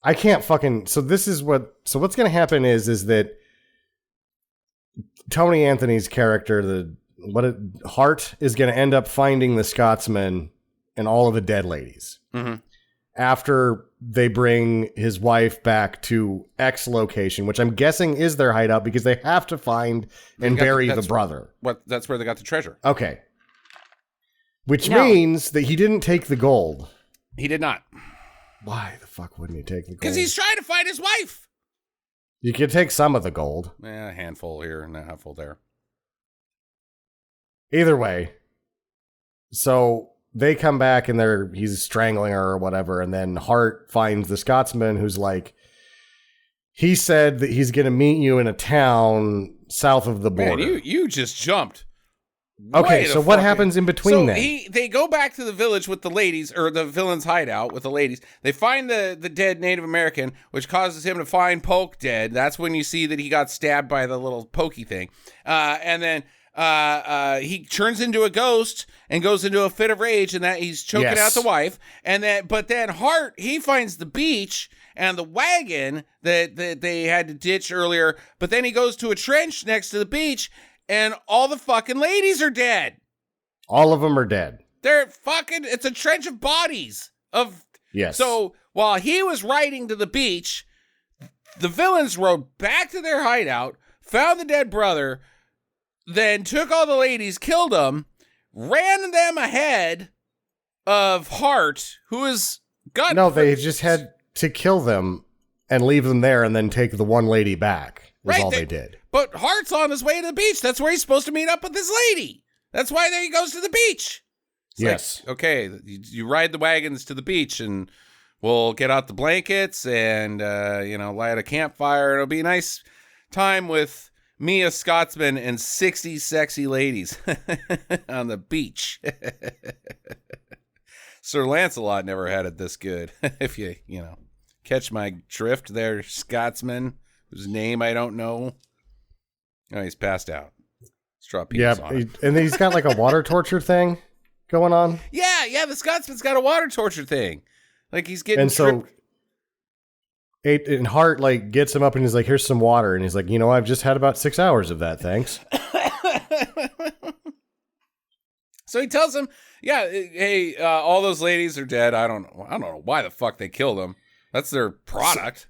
I can't fucking. So this is what. So what's going to happen is that Tony Anthony's character, Hart, is going to end up finding the Scotsman and all of the dead ladies after they bring his wife back to X location, which I'm guessing is their hideout because they have to find and bury the brother. That's where they got the treasure. Okay. Which means that he didn't take the gold. He did not. Why the fuck wouldn't he take the gold? Because he's trying to find his wife. You could take some of the gold. A handful here and a handful there. Either way. So they come back and he's strangling her or whatever. And then Hart finds the Scotsman who's like, he said that he's going to meet you in a town south of the border. Man, you just jumped. Okay, so what happens in between then? They go back to the village with the ladies, or the villain's hideout with the ladies. They find the dead Native American, which causes him to find Polk dead. That's when you see that he got stabbed by the little pokey thing. And then he turns into a ghost and goes into a fit of rage, and that he's choking out the wife. But then Hart, he finds the beach and the wagon that they had to ditch earlier. But then he goes to a trench next to the beach. And all the fucking ladies are dead. All of them are dead. They're fucking, it's a trench of bodies. Yes. So while he was riding to the beach, the villains rode back to their hideout, found the dead brother, then took all the ladies, killed them, ran them ahead of Hart, who is got. No, they just had to kill them and leave them there and then take the one lady back. Was all they did. But Hart's on his way to the beach. That's where he's supposed to meet up with this lady. That's why he goes to the beach. It's yes. Like, okay, you ride the wagons to the beach and we'll get out the blankets and, light a campfire. It'll be a nice time with me, a Scotsman, and 60 sexy ladies on the beach. Sir Lancelot never had it this good. If you catch my drift there, Scotsman, whose name I don't know. Oh, he's passed out. Straw penis on him. And he's got like a water torture thing going on. Yeah, the Scotsman's got a water torture thing. Like he's getting and Hart like gets him up and he's like, here's some water. And he's like, I've just had about 6 hours of that, thanks. So he tells him, hey, all those ladies are dead. I don't know why the fuck they killed them. That's their product.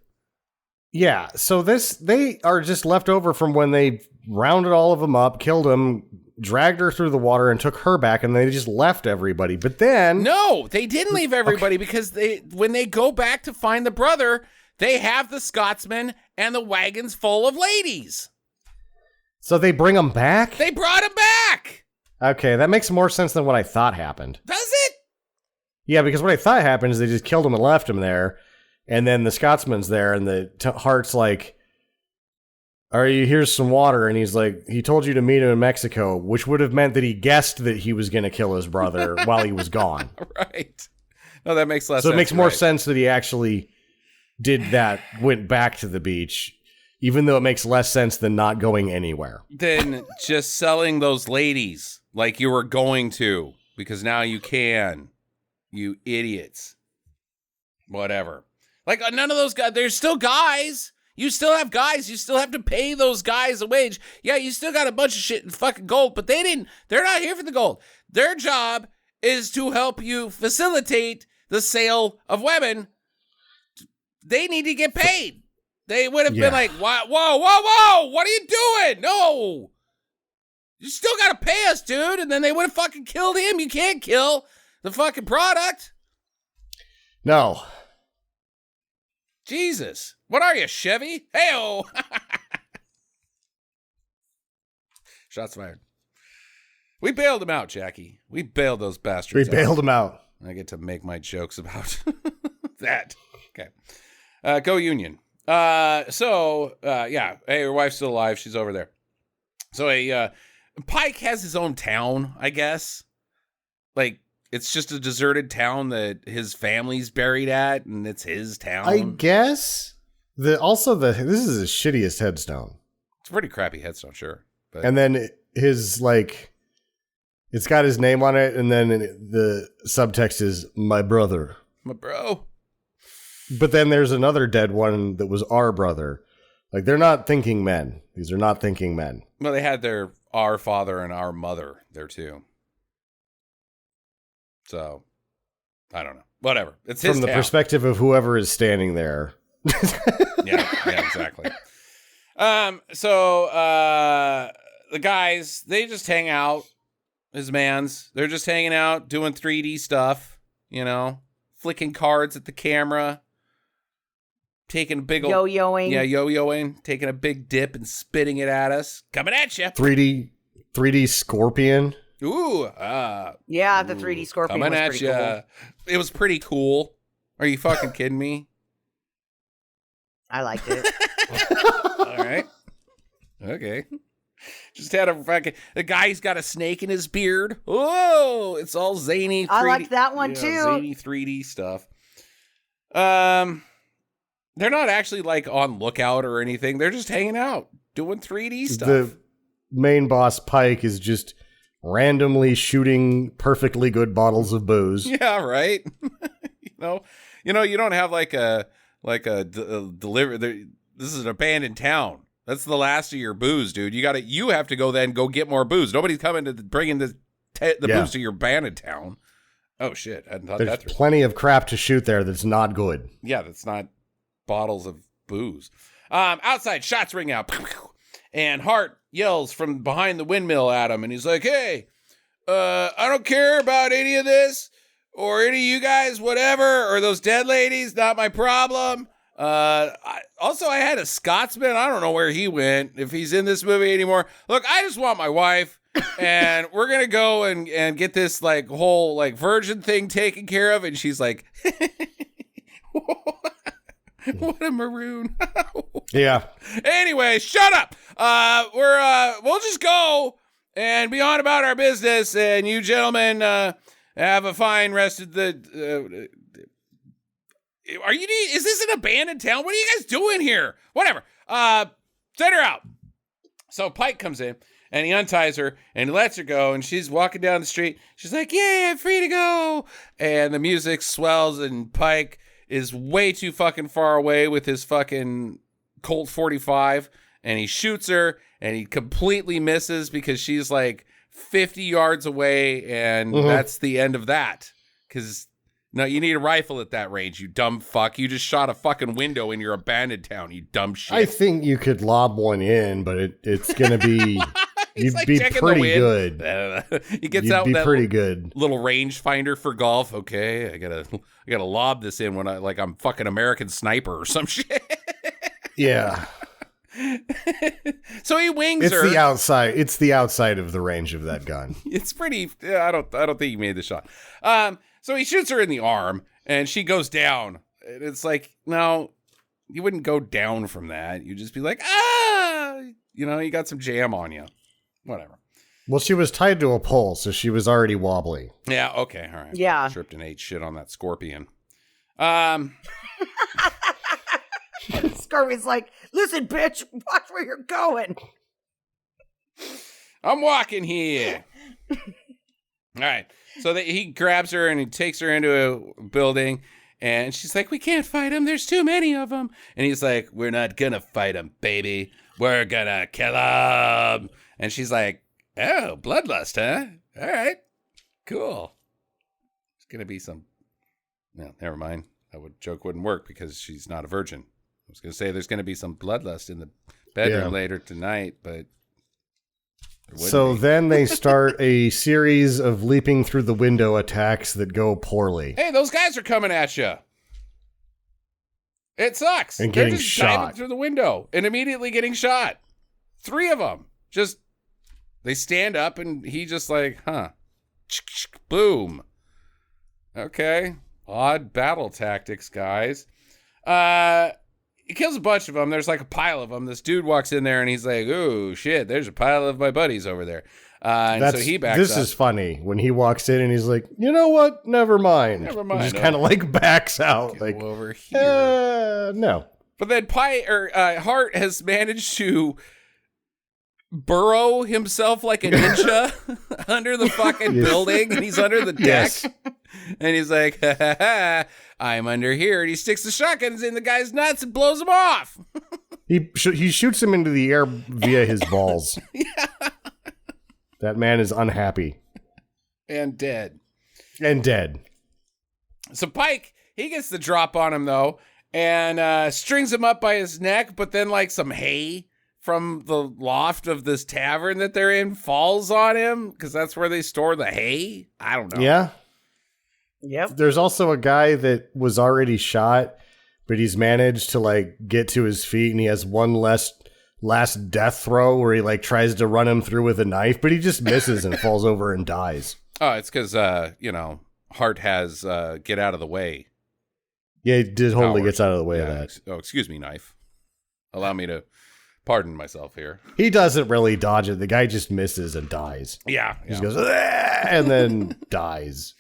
Yeah, so they are just left over from when they rounded all of them up, killed them, dragged her through the water, and took her back, and they just left everybody. But then... No, they didn't leave everybody because when they go back to find the brother, they have the Scotsman and the wagons full of ladies. So they bring them back? They brought him back! Okay, that makes more sense than what I thought happened. Does it? Yeah, because what I thought happened is they just killed him and left him there. And then the Scotsman's there, and the Hart's like, here's some water. And he's like, he told you to meet him in Mexico, which would have meant that he guessed that he was going to kill his brother while he was gone. Right. No, that makes less sense. So it makes more sense that he actually did that, went back to the beach, even though it makes less sense than not going anywhere. Than just selling those ladies like you were going to, because now you can. You idiots. Whatever. Like, none of those guys, there's still guys. You still have guys. You still have to pay those guys a wage. Yeah, you still got a bunch of shit in fucking gold, but they're not here for the gold. Their job is to help you facilitate the sale of women. They need to get paid. They would have been like, whoa, what are you doing? No. You still got to pay us, dude. And then they would have fucking killed him. You can't kill the fucking product. No. Jesus. What are you, Chevy? Hey-oh. Shots fired. We bailed him out, Jackie. We bailed those bastards out. We bailed him out. I get to make my jokes about that. Okay. Go Union. Hey, her wife's still alive. She's over there. So Pike has his own town, I guess. Like, it's just a deserted town that his family's buried at, and it's his town. I guess. This is his shittiest headstone. It's a pretty crappy headstone, sure. But And then his, like, it's got his name on it, and then the subtext is, my brother. my bro. But then there's another dead one that was our brother. Like, they're not thinking men. These are not thinking men. Well, they had our father and our mother there too. So, I don't know. Whatever. It's his From the town. perspective of whoever is standing there. yeah, exactly. So the guys, they just hang out. His mans, they're just hanging out, doing 3D stuff, flicking cards at the camera, taking a big old Yo-yoing. Yeah, yo-yoing, taking a big dip and spitting it at us. Coming at you. 3D scorpion. Ooh, Yeah, the 3D scorpion coming was at pretty you. cool. It was pretty cool. Are you fucking kidding me? I liked it. All right. Okay. Just had the guy's got a snake in his beard. Oh, it's all zany. 3D. I liked that one too. Zany 3D stuff. They're not actually like on lookout or anything. They're just hanging out, doing 3D stuff. The main boss Pike is just randomly shooting perfectly good bottles of booze. Yeah, right. you don't have like a delivery. This is an abandoned town. That's the last of your booze, dude. You have to go get more booze. Nobody's coming to bringing the booze to your abandoned town. Oh shit! I hadn't thought There's that through. plenty of crap to shoot there that's not good. Yeah, that's not bottles of booze. Outside, shots ring out, and Hart yells from behind the windmill at him, and he's like, "Hey, I don't care about any of this or any of you guys, whatever, or those dead ladies. Not my problem." I had a Scotsman. I don't know where he went, if he's in this movie anymore. Look, I just want my wife, and we're gonna go and get this like whole like virgin thing taken care of. And she's like, what a maroon. Yeah. Anyway, shut up. We'll just go and be on about our business, and you gentlemen have a fine rest of the. Is this an abandoned town? What are you guys doing here? Whatever. Send her out. So Pike comes in and he unties her and he lets her go, and she's walking down the street. She's like, "Yay, I'm free to go." And the music swells, and Pike is way too fucking far away with his fucking Colt 45, and he shoots her and he completely misses because she's like 50 yards away, and that's the end of that. Because no, you need a rifle at that range, you dumb fuck. You just shot a fucking window in your abandoned town, you dumb shit. I think you could lob one in, but it's going to be... You'd like be checking pretty the wind. good. He gets You'd out be that pretty good. little range finder for golf. Okay, I gotta lob this in when I'm fucking American Sniper or some shit. Yeah. So he wings her. It's the outside of the range of that gun. It's pretty. I don't think he made the shot. So he shoots her in the arm, and she goes down. And it's like, no, you wouldn't go down from that. You'd just be like, you got some jam on you. Whatever. Well, she was tied to a pole, so she was already wobbly. Yeah. Okay. All right. Yeah. Tripped and ate shit on that scorpion. Scorpion's like, "Listen, bitch, watch where you're going." I'm walking here. All right. So he grabs her and he takes her into a building, and she's like, "We can't fight him. There's too many of them." And he's like, "We're not gonna fight him, baby. We're gonna kill him." And she's like, "Oh, bloodlust, huh? All right, cool. It's gonna be some." No, never mind. That joke wouldn't work because she's not a virgin. I was gonna say there's gonna be some bloodlust in the bedroom later tonight, but. So then they start a series of leaping through the window attacks that go poorly. Hey, those guys are coming at you. It sucks. And They're getting just shot. diving through the window and immediately getting shot. 3 of them. They stand up and he just like, boom. Okay. Odd battle tactics, guys. He kills a bunch of them. There's like a pile of them. This dude walks in there and he's like, "Oh shit, there's a pile of my buddies over there." So he backs up. This is funny when he walks in and he's like, "You know what? Never mind." Never mind. He just kind of like backs out. Like, over here. no. But then Hart has managed to burrow himself like a ninja under the fucking building, and he's under the deck. Yes. And he's like, ha, ha, ha, I'm under here. And he sticks the shotguns in the guy's nuts and blows him off. He shoots him into the air via his balls. Yeah. That man is unhappy. And dead. So Pike, he gets the drop on him, though, and strings him up by his neck, but then, like, some hay from the loft of this tavern that they're in falls on him, because that's where they store the hay. I don't know. Yeah. Yep. There's also a guy that was already shot, but he's managed to, like, get to his feet, and he has one last death throw where he, like, tries to run him through with a knife, but he just misses and falls over and dies. Oh, it's because, Hart has get out of the way. Yeah, he totally Howard. gets out of the way of Yeah, that. Oh, excuse me, knife. Allow me to pardon myself here. He doesn't really dodge it. The guy just misses and dies. Yeah. He just goes, "Ah," and then dies.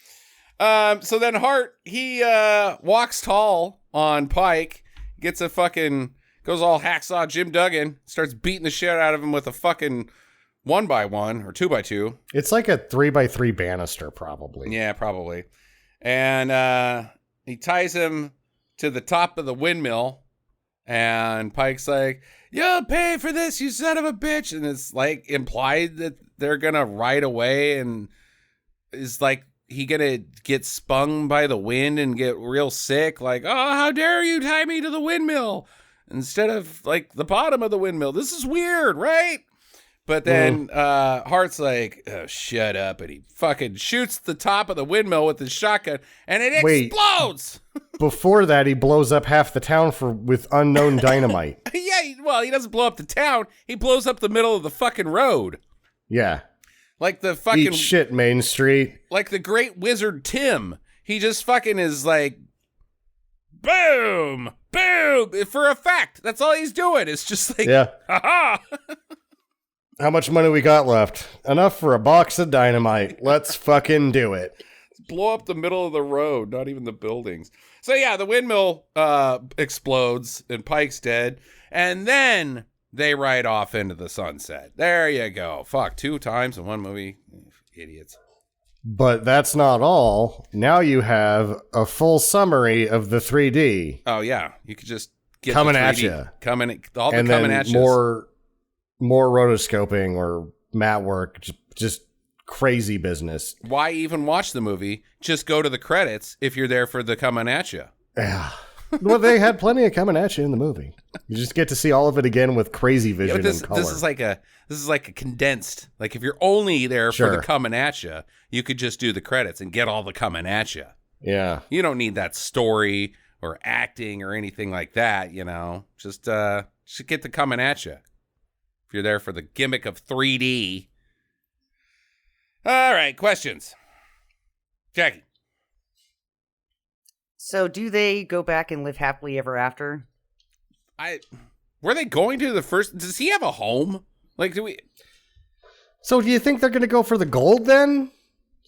So then Hart, he walks tall on Pike, goes all hacksaw Jim Duggan, starts beating the shit out of him with a fucking 1x1 or 2x2. It's like a 3x3 banister, probably. Yeah, probably. And he ties him to the top of the windmill, and Pike's like, "You'll pay for this, you son of a bitch." And it's like implied that they're gonna ride away, and is like, he gonna get spun by the wind and get real sick, like, "Oh, how dare you tie me to the windmill instead of like the bottom of the windmill. This is weird, right?" But then Hart's like, "Oh, shut up," and he fucking shoots the top of the windmill with his shotgun, and it explodes. Before that, he blows up half the town with unknown dynamite. Yeah, he doesn't blow up the town. He blows up the middle of the fucking road. Yeah. Like the fucking Eat shit, Main Street. Like the great wizard Tim. He just fucking is like, boom, boom, for effect. That's all he's doing. It's just like, yeah. Ha-ha. How much money we got left? Enough for a box of dynamite. Let's fucking do it. Blow up the middle of the road, not even the buildings. So yeah, the windmill explodes and Pike's dead. And then they ride off into the sunset. There you go. Fuck, 2 times in one movie. Idiots. But that's not all. Now you have a full summary of the 3D. Oh yeah, you could just get coming the 3D, at you. All the and coming then at you. More rotoscoping or matte work. Just crazy business. Why even watch the movie? Just go to the credits if you're there for the coming at you. Yeah. Well, they had plenty of coming at you in the movie. You just get to see all of it again with crazy vision and color. This is like a condensed. Like if you're only there for the coming at you, you could just do the credits and get all the coming at you. Yeah. You don't need that story or acting or anything like that. Just get the coming at you. If you're there for the gimmick of 3D. All right, questions. Jackie. So do they go back and live happily ever after? Were they going to the first? Does he have a home? Like, do we? So do you think they're going to go for the gold then?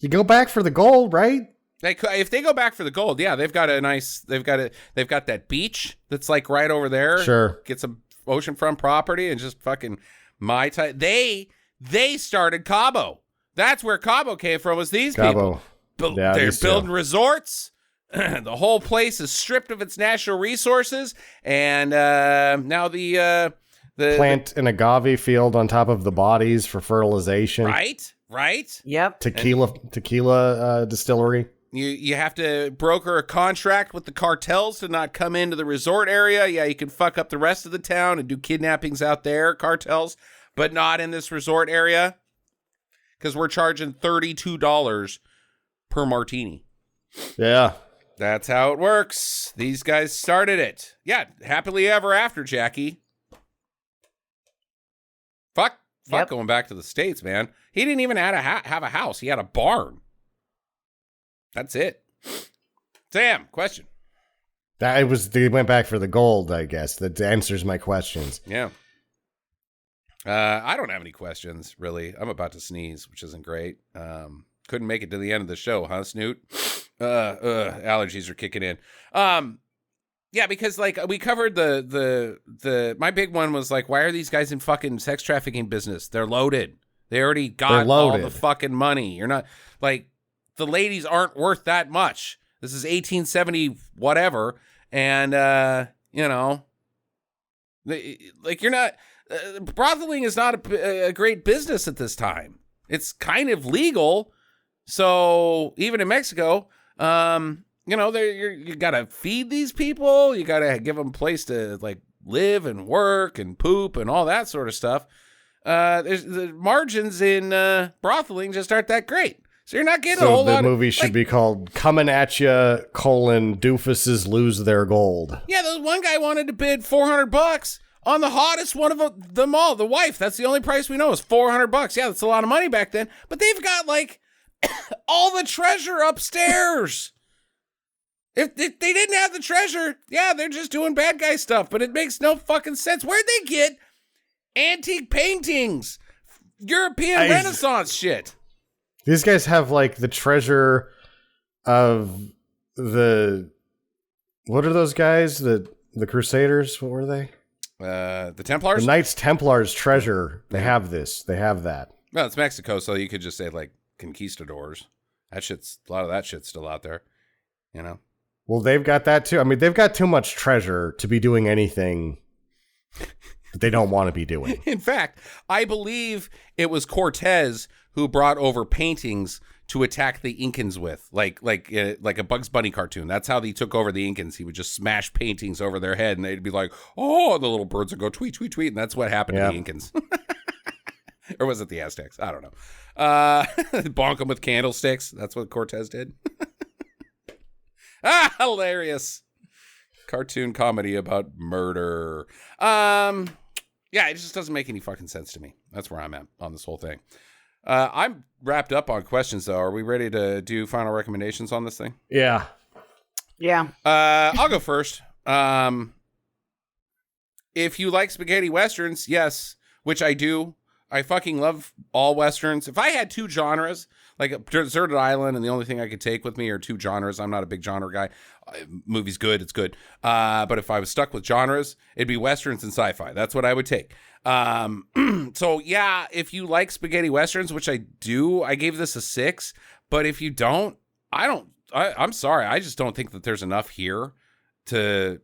You go back for the gold, right? If they go back for the gold, yeah, they've got that beach that's like right over there. Sure. Get some oceanfront property and just fucking Mai Tai. They started Cabo. That's where Cabo came from, was these Cabo. people. Yeah, they're building resorts. The whole place is stripped of its natural resources, and now the plant an agave field on top of the bodies for fertilization. Right. Yep. Tequila distillery. You have to broker a contract with the cartels to not come into the resort area. Yeah, you can fuck up the rest of the town and do kidnappings out there, cartels, but not in this resort area because we're charging $32 per martini. Yeah. That's how it works. These guys started it. Yeah, happily ever after, Jackie. Fuck going back to the States, man. He didn't even have a house. He had a barn. That's it. Sam, question. They went back for the gold, I guess. That answers my questions. Yeah. I don't have any questions, really. I'm about to sneeze, which isn't great. Couldn't make it to the end of the show, huh, Snoot? Allergies are kicking in. Yeah, Yeah, because like we covered the my big one was like, why are these guys in fucking sex trafficking business? They're loaded. They already got all the fucking money. You're not like the ladies aren't worth that much. This is 1870 whatever, and you know, like you're not brothling is not a great business at this time. It's kind of legal, so even in Mexico, you know, you gotta feed these people. You gotta give them a place to like live and work and poop and all that sort of stuff. There's the margins in brothling just aren't that great. So you're not getting a whole lot. So the movie should be called "Comin At Ya: Doofuses Lose Their Gold." Yeah, the one guy wanted to bid $400 on the hottest one of them all, the wife. That's the only price we know is $400. Yeah, that's a lot of money back then. But they've got like all the treasure upstairs. If they didn't have the treasure, yeah, they're just doing bad guy stuff. But it makes no fucking sense. Where'd they get antique paintings, European Renaissance shit? These guys have like the treasure of the, what are those guys? The Crusaders? What were they? The Templars? The Knights Templars treasure. They have this. They have that. Well, it's Mexico, so you could just say like conquistadors. A lot of that shit's still out there, you know? Well, they've got that too. I mean, they've got too much treasure to be doing anything that they don't want to be doing. In fact, I believe it was Cortez who brought over paintings to attack the Incans with, like a Bugs Bunny cartoon. That's how they took over the Incans. He would just smash paintings over their head, and they'd be like, "Oh," the little birds would go tweet, tweet, tweet, and that's what happened to the Incans. Or was it the Aztecs? I don't know. Bonk them with candlesticks. That's what Cortez did. Hilarious. Cartoon comedy about murder. Yeah, it just doesn't make any fucking sense to me. That's where I'm at on this whole thing. I'm wrapped up on questions, though. Are we ready to do final recommendations on this thing? Yeah. Yeah. I'll go first. If you like spaghetti westerns, yes, which I do. I fucking love all westerns. If I had two genres, like a Deserted Island, and the only thing I could take with me are two genres. I'm not a big genre guy. Movie's good, it's good. But if I was stuck with genres, it'd be westerns and sci-fi. That's what I would take. So yeah, if you like spaghetti westerns, which I do, I gave this a 6. But if you don't, I'm sorry. I just don't think that there's enough here to.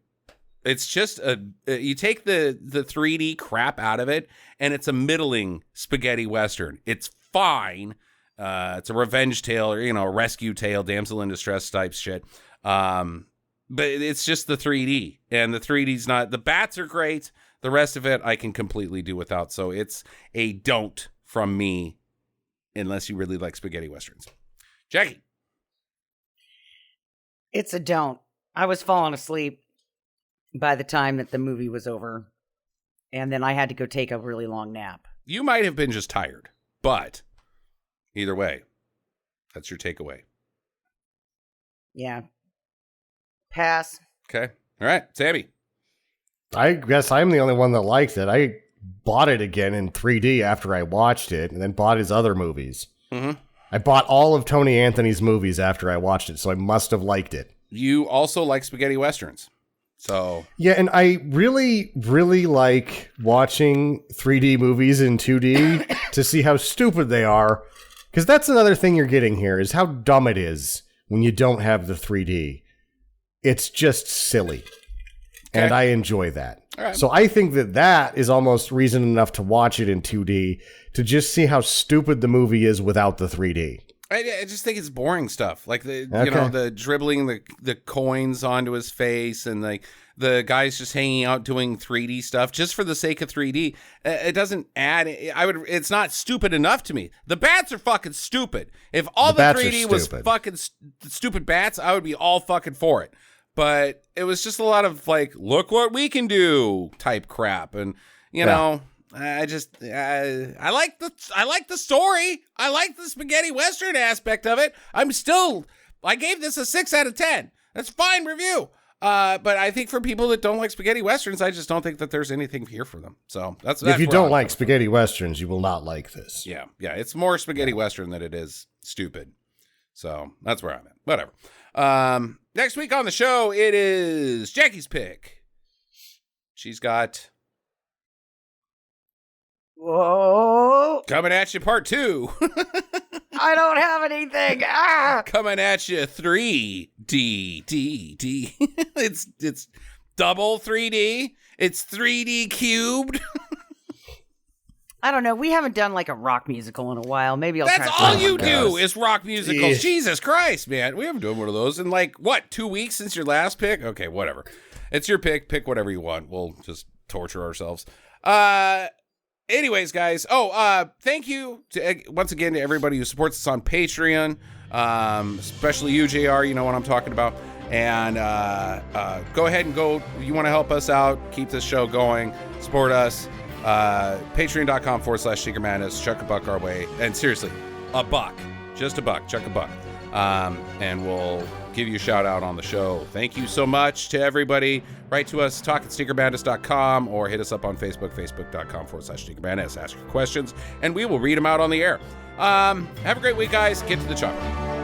It's just you take the 3D crap out of it, and it's a middling spaghetti western. It's fine. It's a revenge tale, or a rescue tale, damsel in distress type shit. But it's just the 3D, and the 3D's not. The bats are great. The rest of it I can completely do without. So it's a don't from me, unless you really like spaghetti westerns. Jackie, it's a don't. I was falling asleep by the time that the movie was over, and then I had to go take a really long nap. You might have been just tired, but either way, that's your takeaway. Yeah. Pass. Okay. All right. Sammy. I guess I'm the only one that liked it. I bought it again in 3D after I watched it, and then bought his other movies. Mm-hmm. I bought all of Tony Anthony's movies after I watched it, so I must have liked it. You also like spaghetti westerns. So yeah, and I really, really like watching 3D movies in 2D to see how stupid they are. Because that's another thing you're getting here, is how dumb it is when you don't have the 3D. It's just silly. Okay. And I enjoy that. All right. So I think that is almost reason enough to watch it in 2D, to just see how stupid the movie is without the 3D. I just think it's boring stuff, like the dribbling the coins onto his face, and like the guys just hanging out doing 3D stuff just for the sake of 3D. It doesn't add. It's not stupid enough to me. The bats are fucking stupid. If all the 3D was fucking stupid bats, I would be all fucking for it. But it was just a lot of like, look what we can do type crap, and you know. I like the story. I like the spaghetti western aspect of it. I gave this a 6 out of 10. That's a fine review. But I think for people that don't like spaghetti westerns, I just don't think that there's anything here for them. So that's if you don't like spaghetti westerns, you will not like this. Yeah, it's more spaghetti western than it is stupid. So that's where I'm at. Whatever. Next week on the show, it is Jackie's pick. She's got Whoa. Coming At You Part 2. I don't have anything. Ah. Coming At You 3D. It's double 3D. It's 3D cubed. I don't know. We haven't done like a rock musical in a while. Maybe I'll try. That's all you gosh. do is rock musicals. Jeez. Jesus Christ, man. We haven't done one of those in like, what, 2 weeks since your last pick? Okay, whatever. It's your pick. Pick whatever you want. We'll just torture ourselves. Anyways, guys. Thank you once again to everybody who supports us on Patreon. Especially you, JR. You know what I'm talking about. And go ahead and go. You want to help us out, keep this show going, support us. Patreon.com/Secret Madness. Chuck a buck our way. And seriously, a buck. Just a buck. Chuck a buck. And we'll give you a shout out on the show. Thank you so much to everybody. Write to us, talk@secretmadness.com, or hit us up on Facebook, facebook.com/Secret Madness. Ask your questions, and we will read them out on the air. Have a great week, guys. Get to the chopper.